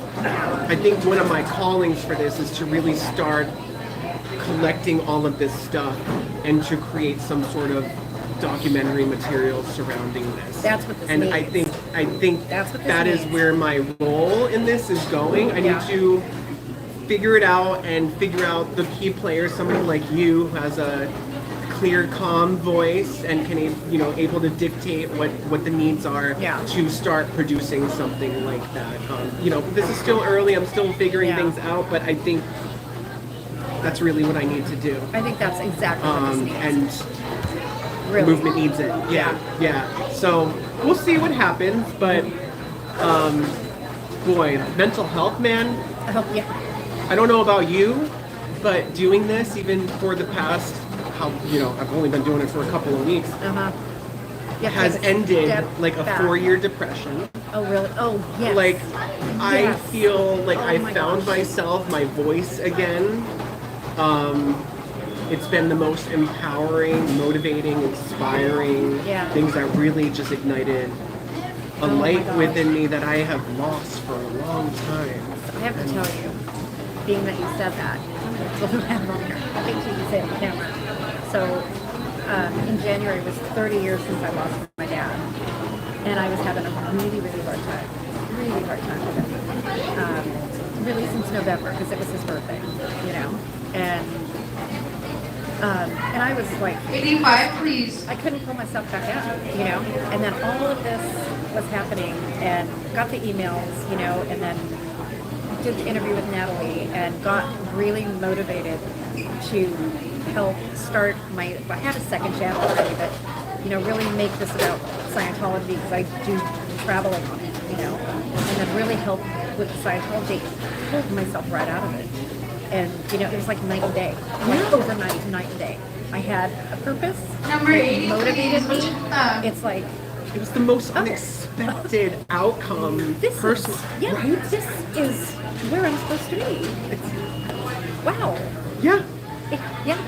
B: I think one of my callings for this is to really start collecting all of this stuff and to create some sort of documentary material surrounding this.
A: That's what this
B: and
A: means.
B: I think
A: That's what this
B: that is
A: means.
B: where my role in this is going. I
A: Yeah.
B: need to figure it out and figure out the key players, somebody like you who has a clear, calm voice and can, you know, able to dictate what the needs are
A: Yeah.
B: to start producing something like that. You know, this is still early. I'm still figuring
A: Yeah.
B: things out, but I think that's really what I need to do.
A: I think that's exactly what this needs.
B: And the
A: really.
B: movement needs it. Yeah. So we'll see what happens, but boy, mental health, man.
A: Oh, yeah.
B: I don't know about you, but doing this even for the past, I've only been doing it for a couple of weeks,
A: Uh-huh. Yeah,
B: has
A: take a
B: ended
A: step
B: like a
A: back.
B: 4-year depression.
A: Oh, really? Oh, yes.
B: Like, I
A: Yes.
B: feel like
A: Oh
B: I
A: my
B: found
A: gosh.
B: myself, my voice again. It's been the most empowering, motivating, inspiring
A: Yeah.
B: things that really just ignited a
A: Oh my
B: light
A: gosh.
B: within me that I have lost for a long time.
A: I have to tell you, being that you said that, I'm going to have on here. I think you can say it on camera. So, in January, it was 30 years since I lost my dad. And I was having a really, really hard time. Really hard time with it. Really since November, because it was his birthday, you know. And
D: And I was like,
E: 85, please.
D: I couldn't pull myself back out, you know? And then all of this was happening and got the emails, you know, and then did the interview with Natalie and got really motivated to help start I had a second channel already, but, you know, really make this about Scientology because I do traveling on it, you know, and then really help with Scientology, pulled myself right out of it. And, you know, it was like night and day, like overnight, night and day. I had a purpose.
E: Number
D: It
E: 80,
D: motivated
E: please.
D: me.
E: What's your thumb?
D: It's like,
B: It was the most unexpected outcome.
D: this is, this is where I'm supposed to be. Wow.
B: Yeah.
D: Yeah.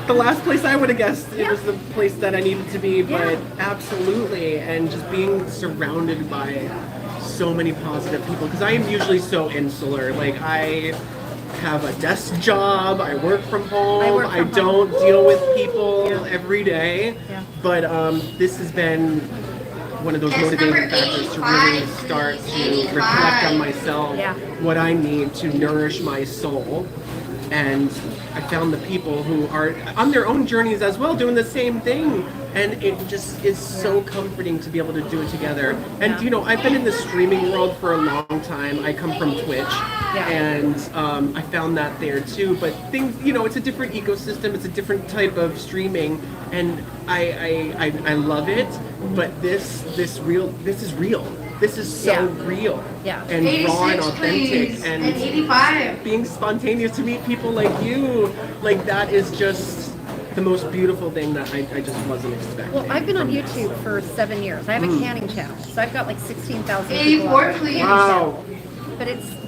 B: The last place I would have guessed it
D: Yeah.
B: was the place that I needed to be, but
D: Yeah.
B: absolutely. And just being surrounded by so many positive people, because I am usually so insular. Like, I have a desk job, I work from home,
D: I work
B: I
D: from
B: don't
D: home.
B: deal with people every day.
D: Yeah.
B: But this has been one of those
E: It's
B: motivating
E: number
B: factors to really
E: 85,
B: start to
E: please.
B: reflect on
E: 85.
B: myself,
D: Yeah.
B: what I need to nourish my soul. And I found the people who are on their own journeys as well, doing the same thing. And it just is so comforting to be able to do it together. And,
D: Yeah.
B: you know, I've been in the streaming world for a long time. I come from Twitch.
D: Yeah.
B: And I found that there too. But things, you know, it's a different ecosystem. It's a different type of streaming. And I love it. But this is real. This is so
D: Yeah.
B: real.
D: Yeah.
B: And raw and
E: 86,
B: authentic.
E: please.
B: And
E: And 85.
B: being spontaneous to meet people like you, like that is just the most beautiful thing that I just wasn't expecting.
D: Well, I've been on
B: from this.
D: YouTube for 7 years. I have a canning channel, so I've got like 16,000 people
E: 84,
D: on my
E: please.
D: canning
B: Wow.
D: channel.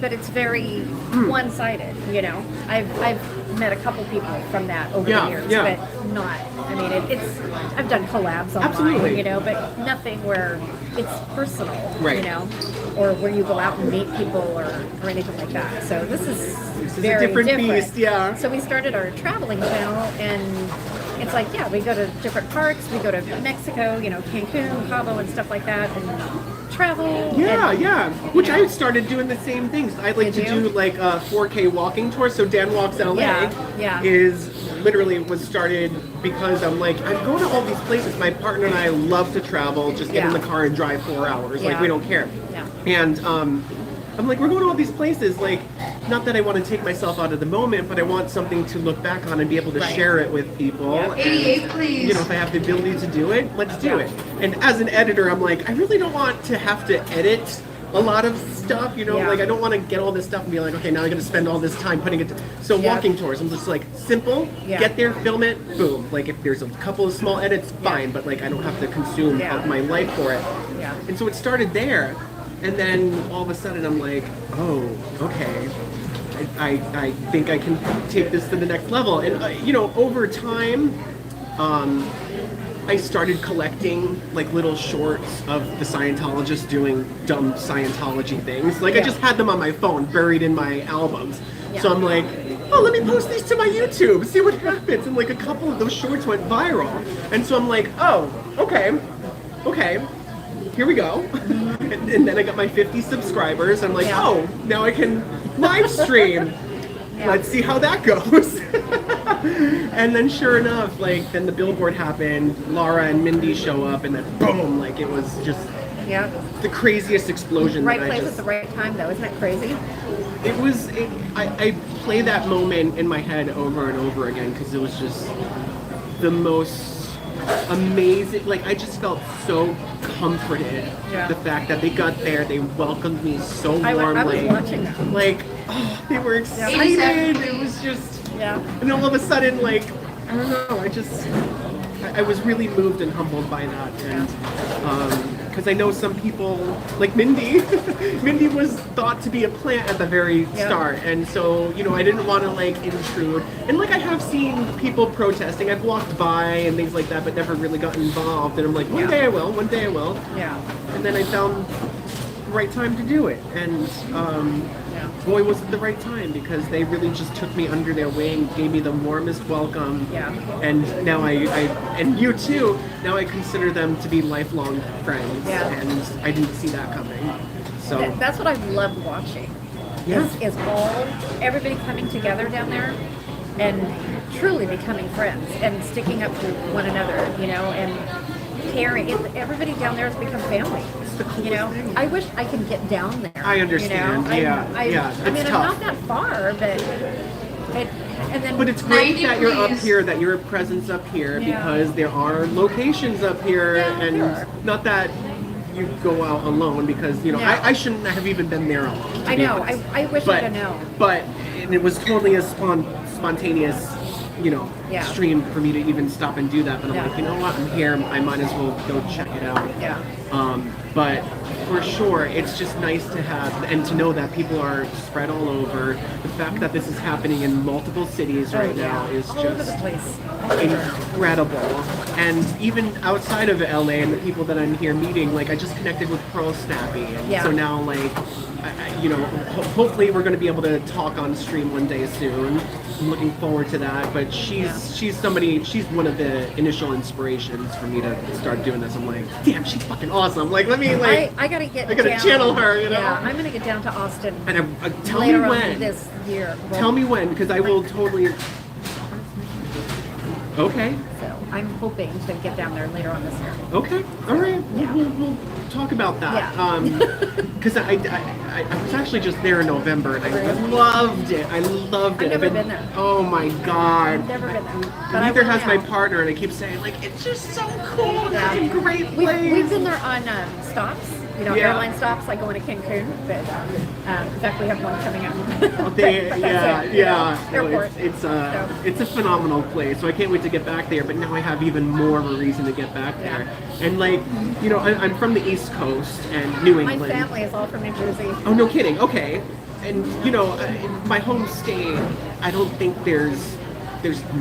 D: But it's very one-sided, you know. I've met a couple people from that over
B: Yeah,
D: the years,
B: yeah.
D: but not. I mean, it's I've done collabs online,
B: Absolutely.
D: you know, but nothing where it's personal,
B: Right.
D: you know, or where you go out and meet people or anything like that. So this is
B: This is
D: very
B: a different beast, yeah.
D: So we started our traveling channel, and it's like, yeah, we go to different parks. We go to Mexico, you know, Cancun, Cabo, and stuff like that, and travel.
B: Yeah,
D: and,
B: yeah. Which I started doing the same things. I like
D: Did
B: to
D: you?
B: do like a 4K walking tour. So Dan Walks LA
D: Yeah.
B: is literally was started because I'm like, I'm going to all these places. My partner and I love to travel. Just get in
D: Yeah.
B: the car and drive 4 hours. Like
D: Yeah.
B: we don't care.
D: Yeah.
B: And I'm like, we're going to all these places. Like, not that I want to take myself out of the moment, but I want something to look back on and be able to
D: Right.
B: share it with people.
D: Yeah.
B: And,
E: 88, please.
B: you know, if I have the ability to do it, let's do
D: Yeah.
B: it. And as an editor, I'm like, I really don't want to have to edit a lot of stuff, you know,
D: Yeah.
B: like I don't want to get all this stuff and be like, okay, now I'm going to spend all this time putting it. So
D: Yeah.
B: walking tours, I'm just like, simple,
D: Yeah.
B: get there, film it, boom. Like if there's a couple of small edits, fine, but like I don't have to consume
D: Yeah.
B: my life for it.
D: Yeah.
B: And so it started there. And then all of a sudden I'm like, oh, okay. I think I can take this to the next level. And, you know, over time, I started collecting like little shorts of the Scientologists doing dumb Scientology things. Like I
D: Yeah.
B: just had them on my phone, buried in my albums.
D: Yeah.
B: So I'm like, oh, let me post these to my YouTube, see what happens. And like a couple of those shorts went viral. And so I'm like, oh, okay, here we go. And then I got my 50 subscribers. I'm like,
D: Yeah.
B: oh, now I can live stream.
D: Yeah.
B: Let's see how that goes. And then sure enough, like then the billboard happened, Laura and Mindy show up, and then boom, like it was just
D: Yeah.
B: the craziest explosion.
D: Right
B: that I
D: place
B: just,
D: at the right time, though. Isn't that crazy?
B: I play that moment in my head over and over again because it was just the most amazing. Like I just felt so comforted.
D: Yeah.
B: The fact that they got there, they welcomed me so
D: I was
B: warmly.
D: watching that.
B: Like, oh, they were excited.
E: 87.
B: It was just.
D: Yeah.
B: And all of a sudden, like, I don't know, I was really moved and humbled by that. And, because I know some people, like Mindy, Mindy was thought to be a plant at the very
D: Yeah.
B: start. And so, you know, I didn't want to, like, intrude. And, like, I have seen people protesting. I've walked by and things like that, but never really got involved. And I'm like, one
D: Yeah.
B: day I will, one day I will.
D: Yeah.
B: And then I found the right time to do it. And,
D: Yeah.
B: boy, was it the right time because they really just took me under their wing, gave me the warmest welcome.
D: Yeah.
B: And now and you too, now I consider them to be lifelong friends.
D: Yeah.
B: And I didn't see that coming. So,
D: That's what I've loved watching.
B: Yeah.
D: Is all everybody coming together down there, and truly becoming friends and sticking up for one another, and caring. Everybody down there has become family. I wish I could get down there.
B: I understand.
D: I mean,
B: it's
D: I'm
B: tough.
D: not that far, but
B: But it's great
E: 90
B: that you're up
E: please.
B: here, that you're a presence up here,
D: Yeah.
B: because there are locations up here,
D: Yeah,
B: and
D: there are.
B: not that you go out alone, because
D: No.
B: I shouldn't have even been there alone. to
D: I
B: be
D: know.
B: honest.
D: I wish
B: but,
D: I'd have known.
B: But it was totally a spontaneous,
D: Yeah.
B: stream for me to even stop and do that. But I'm
D: Yeah.
B: like, you know what? I'm here. I might as well go check it out.
D: Yeah.
B: But for sure, it's just nice to have and to know that people are spread all over. The fact that this is happening in multiple cities right now is
D: all over the
B: just
D: place.
B: incredible. And even outside of LA and the people that I'm here meeting, like I just connected with Pearl Snappy, and
D: Yeah.
B: so now like, hopefully we're going to be able to talk on stream one day soon. I'm looking forward to that. But she's one of the initial inspirations for me to start doing this. I'm like, damn, she's fucking awesome. Like, let me like.
D: I gotta
B: I gotta
D: down.
B: channel her,
D: Yeah, I'm gonna get down to Austin
B: And tell me
D: later on
B: when.
D: this year.
B: Tell me when, because I will totally. Okay.
D: So I'm hoping to get down there later on this year.
B: Okay. All right.
D: Yeah.
B: We'll talk about that.
D: Yeah.
B: Because I was actually just there in November, and I loved it. I loved it.
D: I've never been there.
B: Oh my god.
D: I've never been there. But I
B: Neither
D: will
B: has my
D: now.
B: partner, and I keep saying like it's just so cool.
D: Yeah.
B: It's a great place.
D: We've been there on stops,
B: Yeah.
D: airline stops, like going to Cancun. But in fact, we have one coming up. But that's it,
B: No,
D: Airport.
B: it's a phenomenal place. So I can't wait to get back there. But now I have even more of a reason to get back there. And like, I'm from the East Coast and New
D: My
B: England.
D: family is all from New Jersey.
B: Oh, no kidding. Okay. And my home state, I don't think there's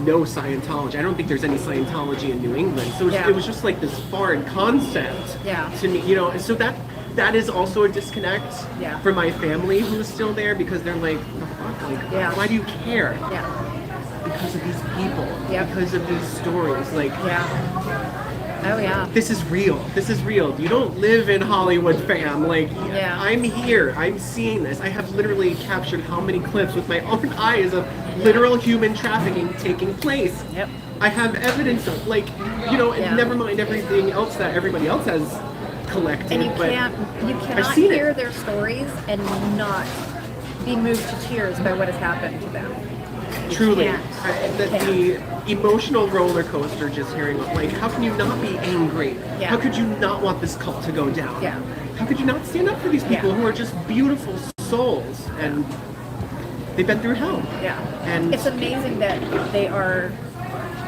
B: no Scientology. I don't think there's any Scientology in New England. So
D: Yeah.
B: it was just like this foreign concept
D: Yeah.
B: to me, and so that is also a disconnect
D: Yeah.
B: for my family who's still there, because they're like, the fuck? Like,
D: Yeah.
B: why do you care?
D: Yeah.
B: Because of these people,
D: Yeah.
B: because of these stories. Like,
D: Yeah. Oh yeah.
B: this is real. This is real. You don't live in Hollywood, fam. Like,
D: Yeah.
B: I'm here. I'm seeing this. I have literally captured how many clips with my own eyes of literal human trafficking taking place.
D: Yep.
B: I have evidence of, like,
D: Yeah.
B: and never mind everything else that everybody else has collected.
D: And you
B: but
D: cannot
B: seen it.
D: hear their stories and not be moved to tears by what has happened to them.
B: Truly,
D: can't.
B: the emotional roller coaster. Just hearing, like, how can you not be angry?
D: Yeah.
B: How could you not want this cult to go down?
D: Yeah.
B: How could you not stand up for these people
D: Yeah.
B: who are just beautiful souls and they've been through hell?
D: Yeah.
B: And
D: It's amazing that they are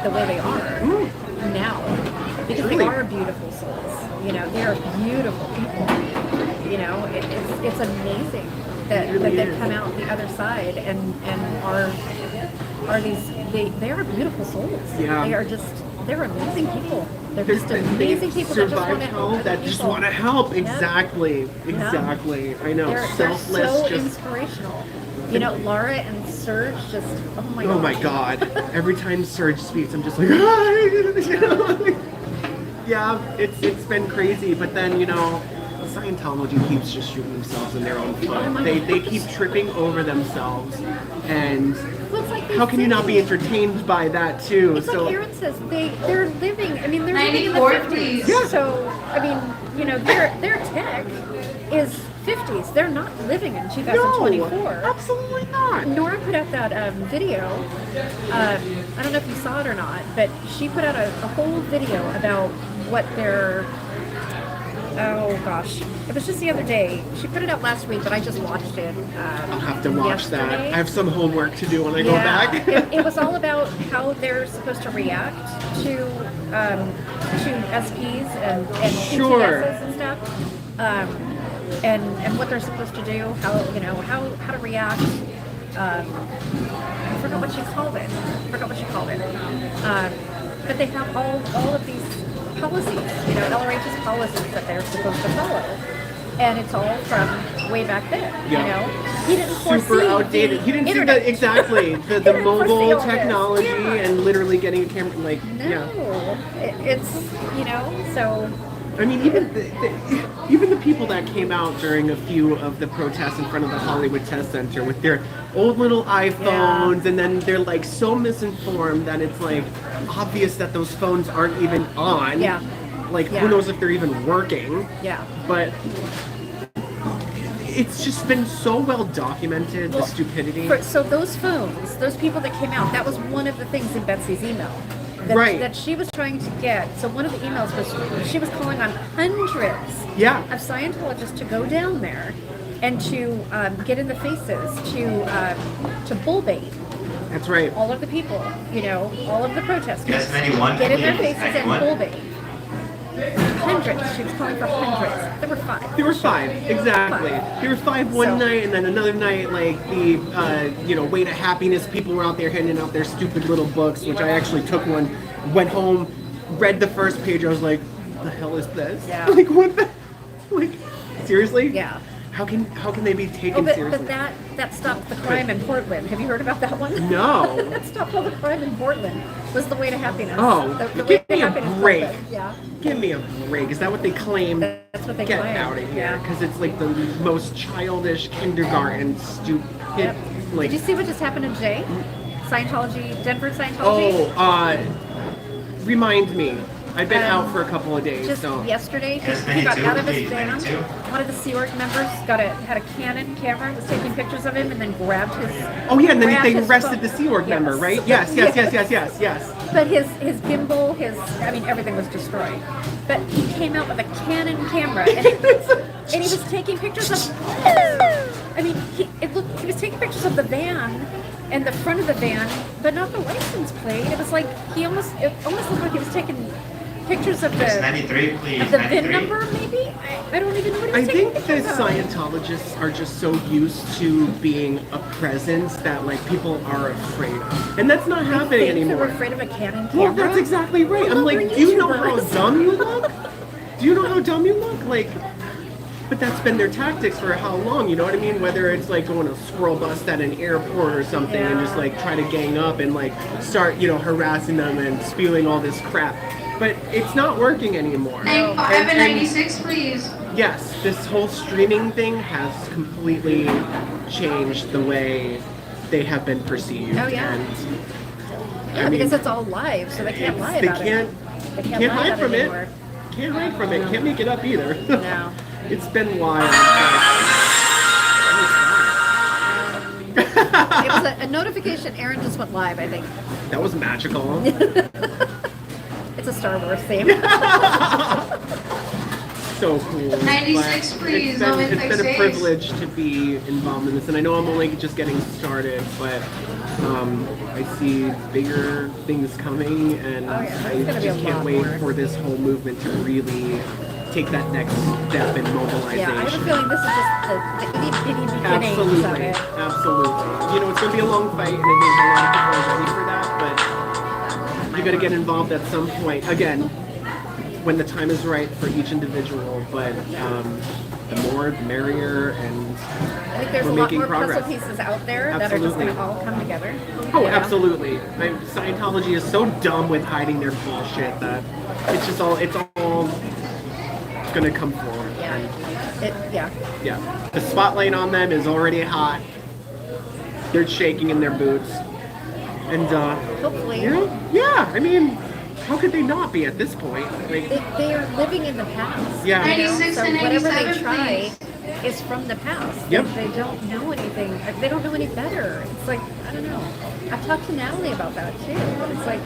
D: the way they are now. Because
B: Really?
D: they are beautiful souls. They are beautiful people. It's amazing that,
B: It really
D: that
B: is.
D: they come out the other side and are these they are beautiful souls.
B: Yeah.
D: They're amazing people. They're
B: They're-
D: just amazing people that just
B: survived
D: want to
B: hell,
D: help
B: that
D: other
B: just
D: people.
B: want to help.
D: Yeah.
B: Exactly.
D: Yeah.
B: Exactly. I know.
D: They're
B: Selfless.
D: so
B: just.
D: inspirational. Laura and Serge just, oh my god.
B: Oh my God! Every time Serge speaks, I'm just like, yeah, it's been crazy. But then Scientology keeps just shooting themselves in their own foot. They keep tripping over themselves, and
D: Well, it's like
B: how can you not be
D: entertained?
B: entertained by that too?
D: It's
B: So
D: like Aaron says, they're living. I mean, they're living in the
E: 94,
D: 50s.
E: please.
B: Yeah.
D: So I mean, their tech is 50s. They're not living in 2024.
B: no, absolutely not.
D: Nora put out that video. I don't know if you saw it or not, but she put out a whole video about what their. Oh gosh, it was just the other day. She put it out last week, but I just watched it.
B: I'll have to watch that.
D: yesterday.
B: I have some homework to do when I go back.
D: it was all about how they're supposed to react to SPs and
B: Sure.
D: PTSs and stuff, and what they're supposed to do, how to react. I forgot what she called it. But they have all of these policies, LRH's policies that they're supposed to follow. And it's all from way back then,
B: Yeah.
D: He didn't foresee
B: Super outdated.
D: the
B: He didn't see
D: internet.
B: that exactly. The
D: didn't foresee
B: mobile
D: all this.
B: technology
D: Yeah.
B: and literally getting a camera. Like,
D: No,
B: yeah.
D: it's so
B: I mean, even the people that came out during a few of the protests in front of the Hollywood Test Center with their old little iPhones, and then they're like so misinformed that it's like obvious that those phones aren't even on.
A: Yeah.
B: Like, who knows if they're even working?
A: Yeah.
B: But it's just been so well documented, the stupidity.
A: So those phones, those people that came out, that was one of the things in Betsy's email. That she was trying to get. So one of the emails was she was calling on hundreds of Scientologists to go down there and to get in the faces, to bull bait.
B: That's right.
A: All of the people, you know, all of the protesters.
G: Yes, 91.
A: Get in their faces
G: 91.
A: and bull bait. Hundreds. She was calling for hundreds. There were 5.
B: There were 5, exactly. There were 5 one night, and then another night, like the Way to Happiness people were out there handing out their stupid little books, which I actually took one, went home, read the first page. I was like, "What the hell is this?
A: Yeah.
B: Like, what the? Like, seriously?
A: Yeah.
B: How can they be taken seriously?"
A: But that stopped the crime in Portland. Have you heard about that one?
B: No.
A: That stopped all the crime in Portland. Was the Way to Happiness.
B: Oh,
A: the
B: give
A: Way
B: me
A: to
B: a
A: Happiness
B: break.
A: movement. Yeah.
B: Give me a break. Is that what they claim?
A: That's what they
B: Get
A: claim.
B: out of here.
A: Yeah.
B: Because it's like the most childish kindergarten stupid.
A: Yep.
B: Like,
A: Did you see what just happened to Jay? Denver Scientology?
B: Oh, remind me. I've been out for a couple of days,
A: Just
B: so.
A: yesterday,
G: Yes,
A: he got
G: 92,
A: out of his
G: please,
A: van.
G: 92.
A: One of the Sea Org members had a Canon camera, was taking pictures of him, and then grabbed his.
B: Oh yeah, and then
A: grabbed
B: they
A: his
B: arrested
A: phone.
B: the Sea Org member,
A: Yes.
B: right? Yes.
A: But his gimbal, everything was destroyed. But he came out with a Canon camera, and he was taking pictures of. He was taking pictures of the van and the front of the van, but not the license plate. It was like it almost looked like he was taking pictures of
G: Yes,
A: the
G: 93, please.
A: of the VIN
G: 93.
A: number, maybe. I don't even know what he
B: I
A: was taking
B: think the
A: pictures of.
B: Scientologists are just so used to being a presence that like people are afraid of, and that's not happening
A: They
B: anymore.
A: were afraid of a Canon camera.
B: Well, that's exactly right.
A: Well,
B: I'm
A: we're
B: like, do you know how
A: YouTubers.
B: dumb you look? Do you know how dumb you look? Like, but that's been their tactics for how long? You know what I mean? Whether it's like going to squirrel bust at an airport or something, and just like try to gang up and like start, harassing them and spewing all this crap. But it's not working anymore.
E: 95 and 96, please.
B: Yes, this whole streaming thing has completely changed the way they have been perceived.
A: Oh, yeah.
B: And,
A: Yeah, because it's all live, so they can't lie
B: they
A: about
B: can't,
A: it. They
B: can't
A: lie
B: hide
A: about
B: from it.
A: anymore.
B: Can't hide from it. Can't make it up either.
A: No.
B: It's been wild.
A: It was a notification. Aaron just went live, I think.
B: That was magical.
A: It's a Star Wars theme.
B: So cool.
E: 96,
B: But
E: please,
B: It's
E: no
B: been, it's been a
E: 96.
B: privilege to be involved in this, and I know I'm only just getting started, but I see bigger things coming, and
A: Oh, yeah,
B: I
A: there's gonna be a
B: just can't
A: lot
B: wait
A: more.
B: for this whole movement to really take that next step in mobilization.
A: Yeah, I have a feeling this is just the itty bitty beginnings of
B: Absolutely,
A: it.
B: absolutely. It's going to be a long fight, and I think a lot of people are ready for that, but you got to get involved at some point. Again, when the time is right for each individual, but the more, the merrier, and
A: I think there's a
B: we're
A: lot
B: making
A: more
B: progress.
A: puzzle pieces out there that are just
B: Absolutely.
A: going to all come together.
B: Oh,
A: you know?
B: absolutely. Scientology is so dumb with hiding their bullshit that it's all going to come forward. Yeah. The spotlight on them is already hot. They're shaking in their boots. And,
A: Hopefully.
B: yeah, I mean, how could they not be at this point? Like,
A: They are living in the past.
B: Yeah.
A: You know?
E: 96
A: So
E: and
A: whatever
E: 97,
A: they try
E: please.
A: is from the past.
B: Yep.
A: They don't know anything. They don't know any better. It's like, I don't know. I've talked to Natalie about that too. It's like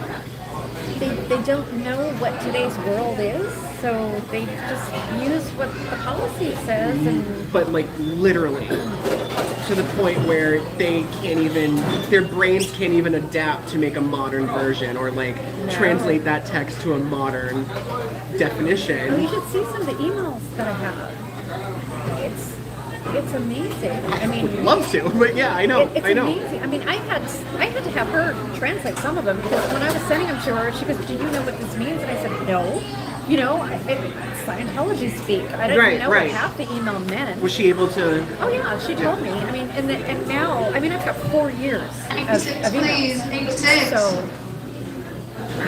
A: they don't know what today's world is, so they just use what the policy says and
B: but like literally to the point where they can't even, their brains can't even adapt to make a modern version or like translate that text to a modern definition.
A: Oh, you should see some of the emails that I have. It's amazing. I mean,
B: Love to, but yeah, I know.
A: it's
B: I know.
A: amazing. I mean, I had to have her translate some of them because when I was sending them to her, she goes, "Do you know what this means?" And I said, "No." It's Scientology speak. I didn't know what half the email meant.
B: Was she able to?
A: Oh yeah, she told me. I mean, and now, I mean, I've got 4 years of
E: 96, please.
A: emails.
E: 96.
A: So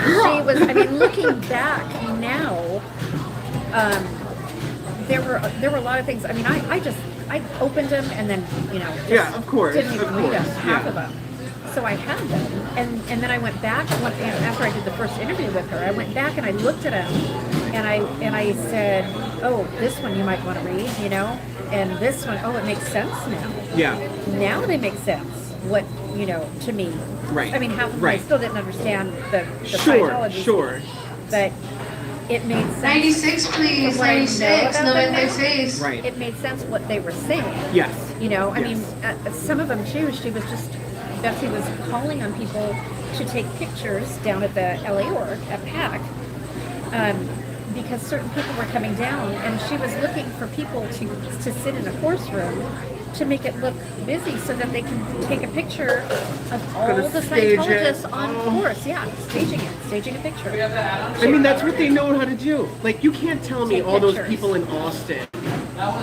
A: she was. I mean, looking back now,
G: there were a lot of things. I mean, I opened them and then just
B: Yeah, of course,
G: didn't even
B: of
G: read them,
B: course,
G: half
B: yeah.
G: of them. So I had them, and then I went back after I did the first interview with her. I went back and I looked at them, and I said, oh, this one you might want to read, and this one, oh, it makes sense now.
B: Yeah.
G: Now they make sense. What to me.
B: Right.
G: I mean, half of them
B: Right.
G: I still didn't understand the
B: Sure,
G: Scientology,
B: sure.
G: but it made sense.
E: 96, please.
G: From what I know
E: 96.
G: about
E: No
G: them
E: in my
G: now.
E: face.
B: Right.
G: It made sense what they were saying.
B: Yes.
G: I mean,
B: Yes.
G: some of them too, Betsy was calling on people to take pictures down at the LA org at PAC, because certain people were coming down, and she was looking for people to sit in a course room to make it look busy so that they can take a picture of all
B: Gonna
G: the
B: stage
G: Scientologists
B: it.
G: on
B: Oh.
G: course. Yeah, staging a picture.
B: I mean, that's what they know how to do. Like, you can't tell me
G: Take
B: all those
G: pictures.
B: people in Austin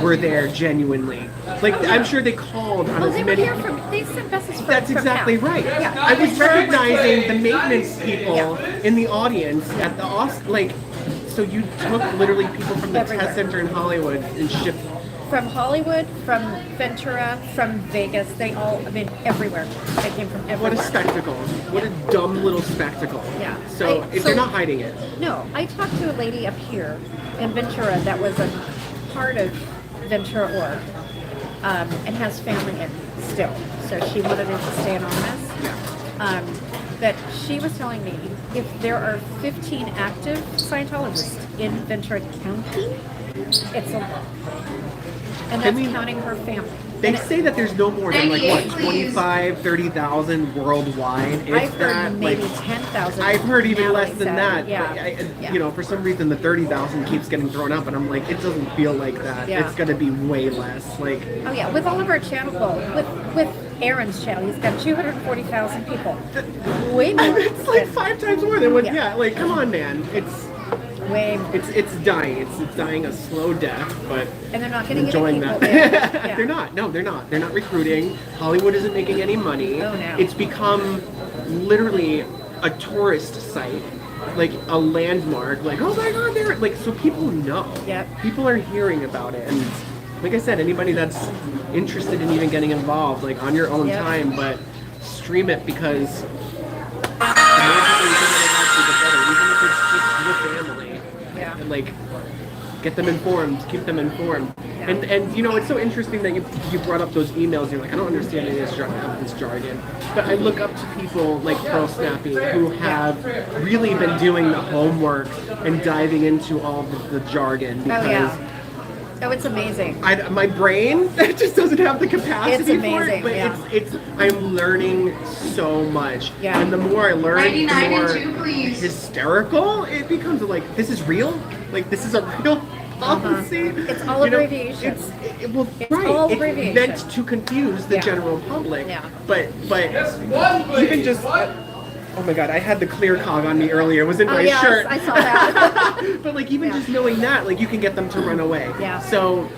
B: were there genuinely. Like, I'm sure they called on
G: Oh,
B: as
G: they were
B: many.
G: here they sent buses from
B: That's
G: from
B: exactly
G: PAC.
B: right.
G: Yeah.
B: I was recognizing the maintenance people
G: Yeah.
B: in the audience at the so you took literally people from the
G: Everywhere.
B: test center in Hollywood and shipped.
G: From Hollywood, from Ventura, from Vegas, everywhere. They came from everywhere.
B: What a spectacle. What a dumb little spectacle.
G: Yeah.
B: So they're not hiding it.
G: No, I talked to a lady up here in Ventura that was a part of Ventura org, and has family in still. So she wanted it to stay anonymous.
B: Yeah.
G: But she was telling me if there are 15 active Scientologists in Ventura County, it's a lot. And
B: I
G: that's
B: mean,
G: counting her family.
B: They
G: And
B: say that there's no more than
E: 98, please.
B: 25, 30,000 worldwide.
G: I've
B: If
G: heard
B: that,
G: maybe 10,000.
B: I've heard even
G: now,
B: less
G: they
B: than
G: said.
B: that.
G: Yeah.
B: But
G: Yeah.
B: for some reason the 30,000 keeps getting thrown up, and I'm like, it doesn't feel like that.
G: Yeah.
B: It's gonna be way less. Like,
G: Oh yeah, with all of our channel, with Aaron's channel, he's got 240,000 people. Way more.
B: it's like
G: than-
B: 5 times more than what.
G: Yeah.
B: Yeah, like come on, man. It's
G: way more.
B: it's dying. It's dying a slow death, but.
G: And they're not getting
B: Enjoying
G: any
B: that.
G: people in. Yeah.
B: They're not. No, they're not. They're not recruiting. Hollywood isn't making any money.
G: Oh, no.
B: It's become literally a tourist site, like a landmark. Like, oh my God, they're like, so people know.
G: Yep.
B: People are hearing about it, and like I said, anybody that's interested in even getting involved, like on your own
G: Yep.
B: time, but stream it because the more people you can get out to, the better. Even if it's just your family.
G: Yeah.
B: And like get them informed, keep them informed.
G: Yeah.
B: And it's so interesting that you brought up those emails. You're like, I don't understand any of this jargon. But I look up to people like Pearl Snappy who have really been doing the homework and diving into all the jargon
G: Oh
B: because
G: yeah. Oh, it's amazing.
B: my brain just doesn't have the capacity
G: It's
B: for
G: amazing,
B: it. But
G: yeah.
B: it's I'm learning so much.
G: Yeah.
B: And the more I learn,
E: 99
B: the more
E: and 2, please.
B: hysterical it becomes. Like, this is real? Like, this is a real policy?
G: It's all abbreviation.
B: It's
G: all
B: right. It's
G: abbreviation.
B: meant to confuse the
G: Yeah.
B: general public.
G: Yeah.
B: But even just oh my God, I had the clear cog on me earlier. It was in
G: Oh
B: my
G: yeah,
B: shirt.
G: I saw that.
B: But like even
G: Yeah.
B: just knowing that, like you can get them to run away.
G: Yeah.
B: So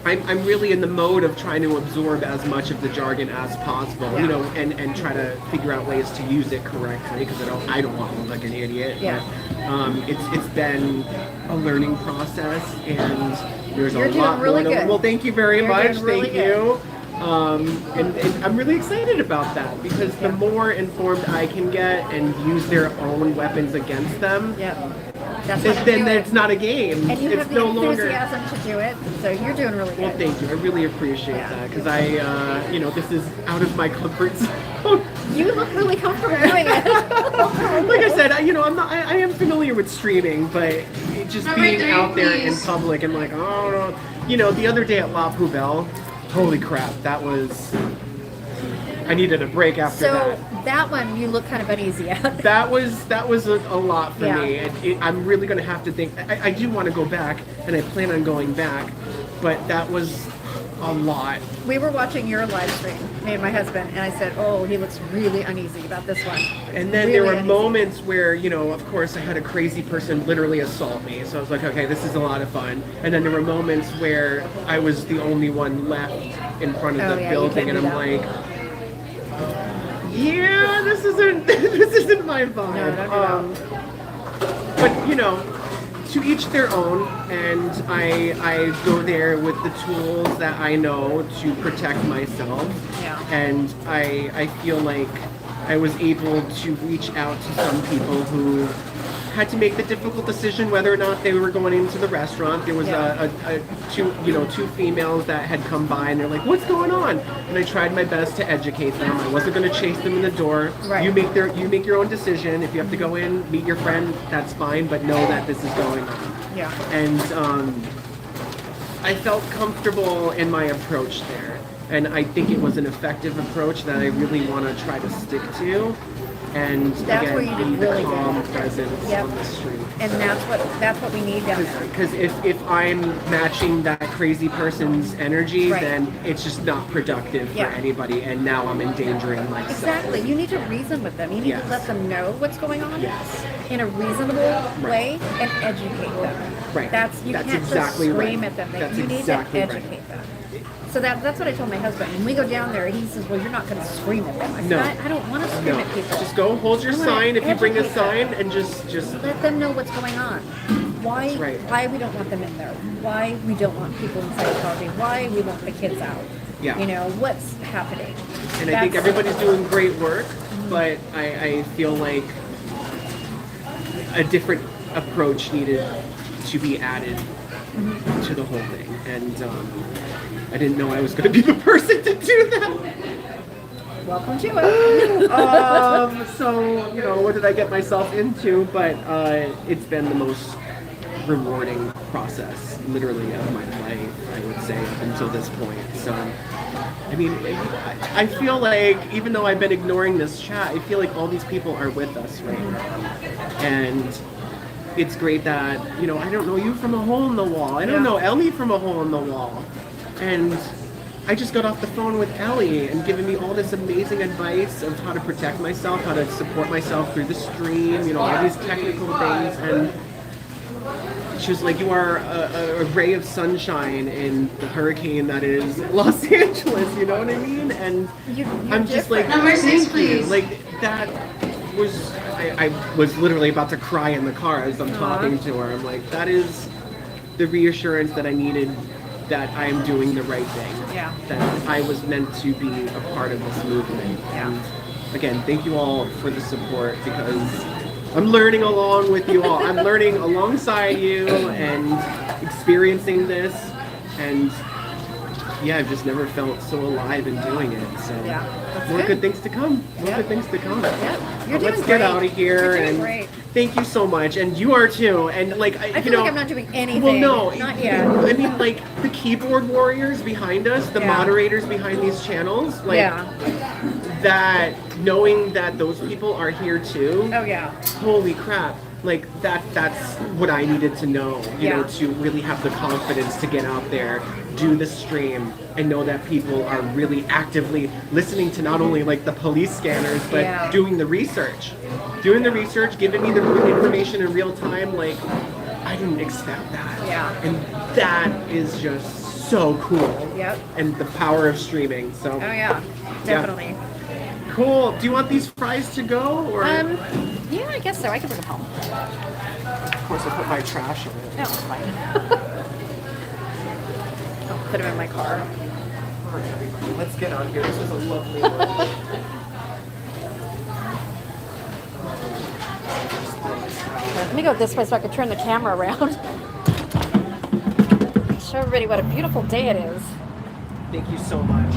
B: I'm really in the mode of trying to absorb as much of the jargon as possible,
G: Yeah.
B: and try to figure out ways to use it correctly because I don't want to look like an idiot.
G: Yeah.
B: But, it's been a learning process, and there's
G: You're
B: a
G: doing
B: lot
G: really
B: more to,
G: good.
B: well, thank you very
G: You're
B: much.
G: doing really
B: Thank you. And I'm really excited about that because the more informed I can get and use their own weapons against them,
G: Yep. That's what
B: then
G: you're doing.
B: it's not a game.
G: And you
B: it's
G: have the
B: no longer.
G: enthusiasm to do it, so you're doing really
B: Well,
G: good.
B: thank you. I really appreciate
G: Yeah.
B: that because this is out of my comfort zone.
G: You look really comfortable doing it.
B: Like I said, I am familiar with streaming, but it just
E: Number
B: being
E: 3,
B: out there in
E: please.
B: public and like, oh, the other day at La Poubelle, holy crap, that was. I needed a break after
G: So
B: that.
G: that one you look kind of uneasy at.
B: That was a lot for
G: Yeah.
B: me. I'm really going to have to think. I do want to go back, and I plan on going back, but that was a lot.
G: We were watching your live stream, me and my husband, and I said, "Oh, he looks really uneasy about this one."
B: And then
G: Really
B: there were
G: uneasy.
B: moments where, of course, I had a crazy person literally assault me. So I was like, okay, this is a lot of fun. And then there were moments where I was the only one left in front of
G: Oh,
B: the
G: yeah, you
B: building,
G: can't
B: and
G: do
B: I'm
G: that.
B: like, yeah, this isn't my vibe.
G: No, don't do that.
B: But to each their own, and I go there with the tools that I know to protect myself.
G: Yeah.
B: And I feel like I was able to reach out to some people who had to make the difficult decision whether or not they were going into the restaurant. There was two females that had come by, and they're like, "What's going on?" And I tried my best to educate them. I wasn't going to chase them in the door.
G: Right.
B: You make your own decision. If you have to go in, meet your friend, that's fine, but know that this is going on.
G: Yeah.
B: And I felt comfortable in my approach there, and I think it was an effective approach that I really want to try to stick to. And
G: That's
B: again,
G: where you did
B: be
G: really
B: the
G: good.
B: calm presence
G: Yep.
B: on the street.
G: And that's what we need down there.
B: Because if I'm matching that crazy person's energy,
G: Right.
B: then it's just not productive
G: Yeah.
B: for anybody, and now I'm endangering myself.
G: Exactly. You need to reason with them. You need
B: Yes.
G: to let them know what's going on
B: Yes.
G: in a reasonable way and educate them.
B: Right.
G: You
B: That's
G: can't
B: exactly
G: just scream
B: right.
G: at them.
B: That's
G: You need
B: exactly
G: to
B: right.
G: educate them. So that's what I told my husband. When we go down there, he says, "Well, you're not going to scream at them." I said,
B: No.
G: I don't want to scream
B: No,
G: at people.
B: just go hold your
G: I wanna
B: sign if you bring a
G: educate them.
B: sign, and just
G: Let them know what's going on. Why
B: That's right.
G: why we don't want them in there. Why we don't want people in Scientology. Why we want the kids out.
B: Yeah.
G: You know, what's happening.
B: And I think everybody's doing great work, but I feel like a different approach needed to be added to the whole thing. And I didn't know I was going to be the person to do that.
G: Welcome to it.
B: So, what did I get myself into? But it's been the most rewarding process, literally, of my life, I would say, up until this point. So, I mean, I feel like, even though I've been ignoring this chat, I feel like all these people are with us right now. And it's great that, I don't know you from a hole in the wall. I don't know Ellie from a hole in the wall. And I just got off the phone with Ellie and giving me all this amazing advice of how to protect myself, how to support myself through the stream, all these technical things. And she was like, "You are a ray of sunshine in the hurricane that is Los Angeles," you know what I mean? And
G: You're
B: I'm just like,
E: Number 6,
B: thank you.
E: please.
B: Like, that was, I was literally about to cry in the car as I'm talking to her. I'm like, that is the reassurance that I needed, that I am doing the right thing.
G: Yeah.
B: That I was meant to be a part of this movement.
G: Yeah.
B: And again, thank you all for the support, because I'm learning along with you all. I'm learning alongside you and experiencing this. And yeah, I've just never felt so alive in doing it. So
G: Yeah, that's
B: more
G: good.
B: good things to come. More
G: Yeah.
B: good things to come.
G: Yeah, you're
B: But let's
G: doing
B: get
G: great.
B: out of here.
G: You're doing
B: And
G: great.
B: thank you so much. And you are too. And like,
G: I feel like I'm not doing anything.
B: Well, no,
G: Not yet.
B: I mean, like, the keyboard warriors behind us, the
G: Yeah.
B: moderators behind these channels, like,
G: Yeah.
B: that, knowing that those people are here too.
G: Oh yeah.
B: Holy crap. Like, that's what I needed to know, you know,
G: Yeah.
B: to really have the confidence to get out there, do the stream, and know that people are really actively listening to not only like the police scanners, but
G: Yeah.
B: doing the research. Doing the research, giving me the information in real time, like, I didn't expect that.
G: Yeah.
B: And that is just so cool.
G: Yep.
B: And the power of streaming, so.
G: Oh yeah. Definitely.
B: Cool. Do you want these fries to go, or?
G: Yeah, I guess so. I can bring them home.
B: Of course, I put my trash in it.
G: No, it's fine. I'll put them in my car.
B: All right, everybody, let's get out of here. This was a lovely one.
G: Let me go this way so I can turn the camera around. Show everybody what a beautiful day it is.
B: Thank you so much.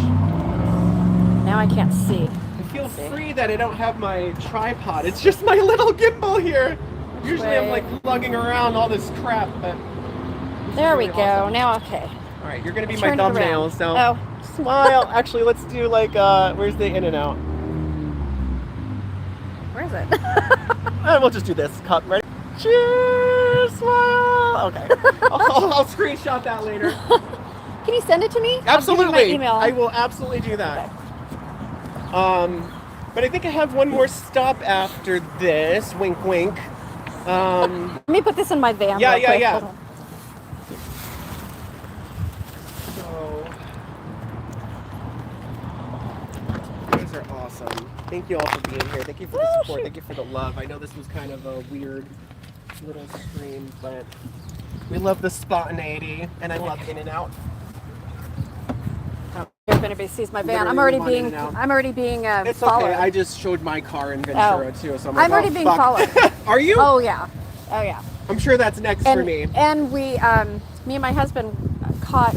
G: Now I can't see.
B: I feel free that I don't have my tripod. It's just my little gimbal here. Usually I'm like lugging around all this crap, but
G: There we
B: really
G: go.
B: awesome.
G: Now, okay.
B: all right, you're gonna be my
G: Turn it around.
B: thumbnail. So
G: Oh.
B: smile. Actually, let's do like where's the in and out?
G: Where is it?
B: We'll just do this. Cut. Ready? Cheers. Smile. Okay. I'll screenshot that later.
G: Can you send it to me? I'll
B: Absolutely.
G: give you my email.
B: I will absolutely do that. But I think I have one more stop after this. Wink, wink.
G: Let me put this in my van.
B: Yeah,
G: real quick.
B: yeah.
G: Hold on.
B: So, you guys are awesome. Thank you all for being here. Thank you for the support. Thank you for the love. I know this was kind of a weird little stream, but we love the spontaneity, and I love In-N-Out.
A: If anybody sees my van,
B: Literally
A: I'm
B: In-N-Out.
A: already being
B: It's
A: followed.
B: okay. I just showed my car in Ventura too, so
A: I'm already being followed.
B: Are you?
A: Oh yeah.
B: I'm sure that's next for me.
A: And we, me and my husband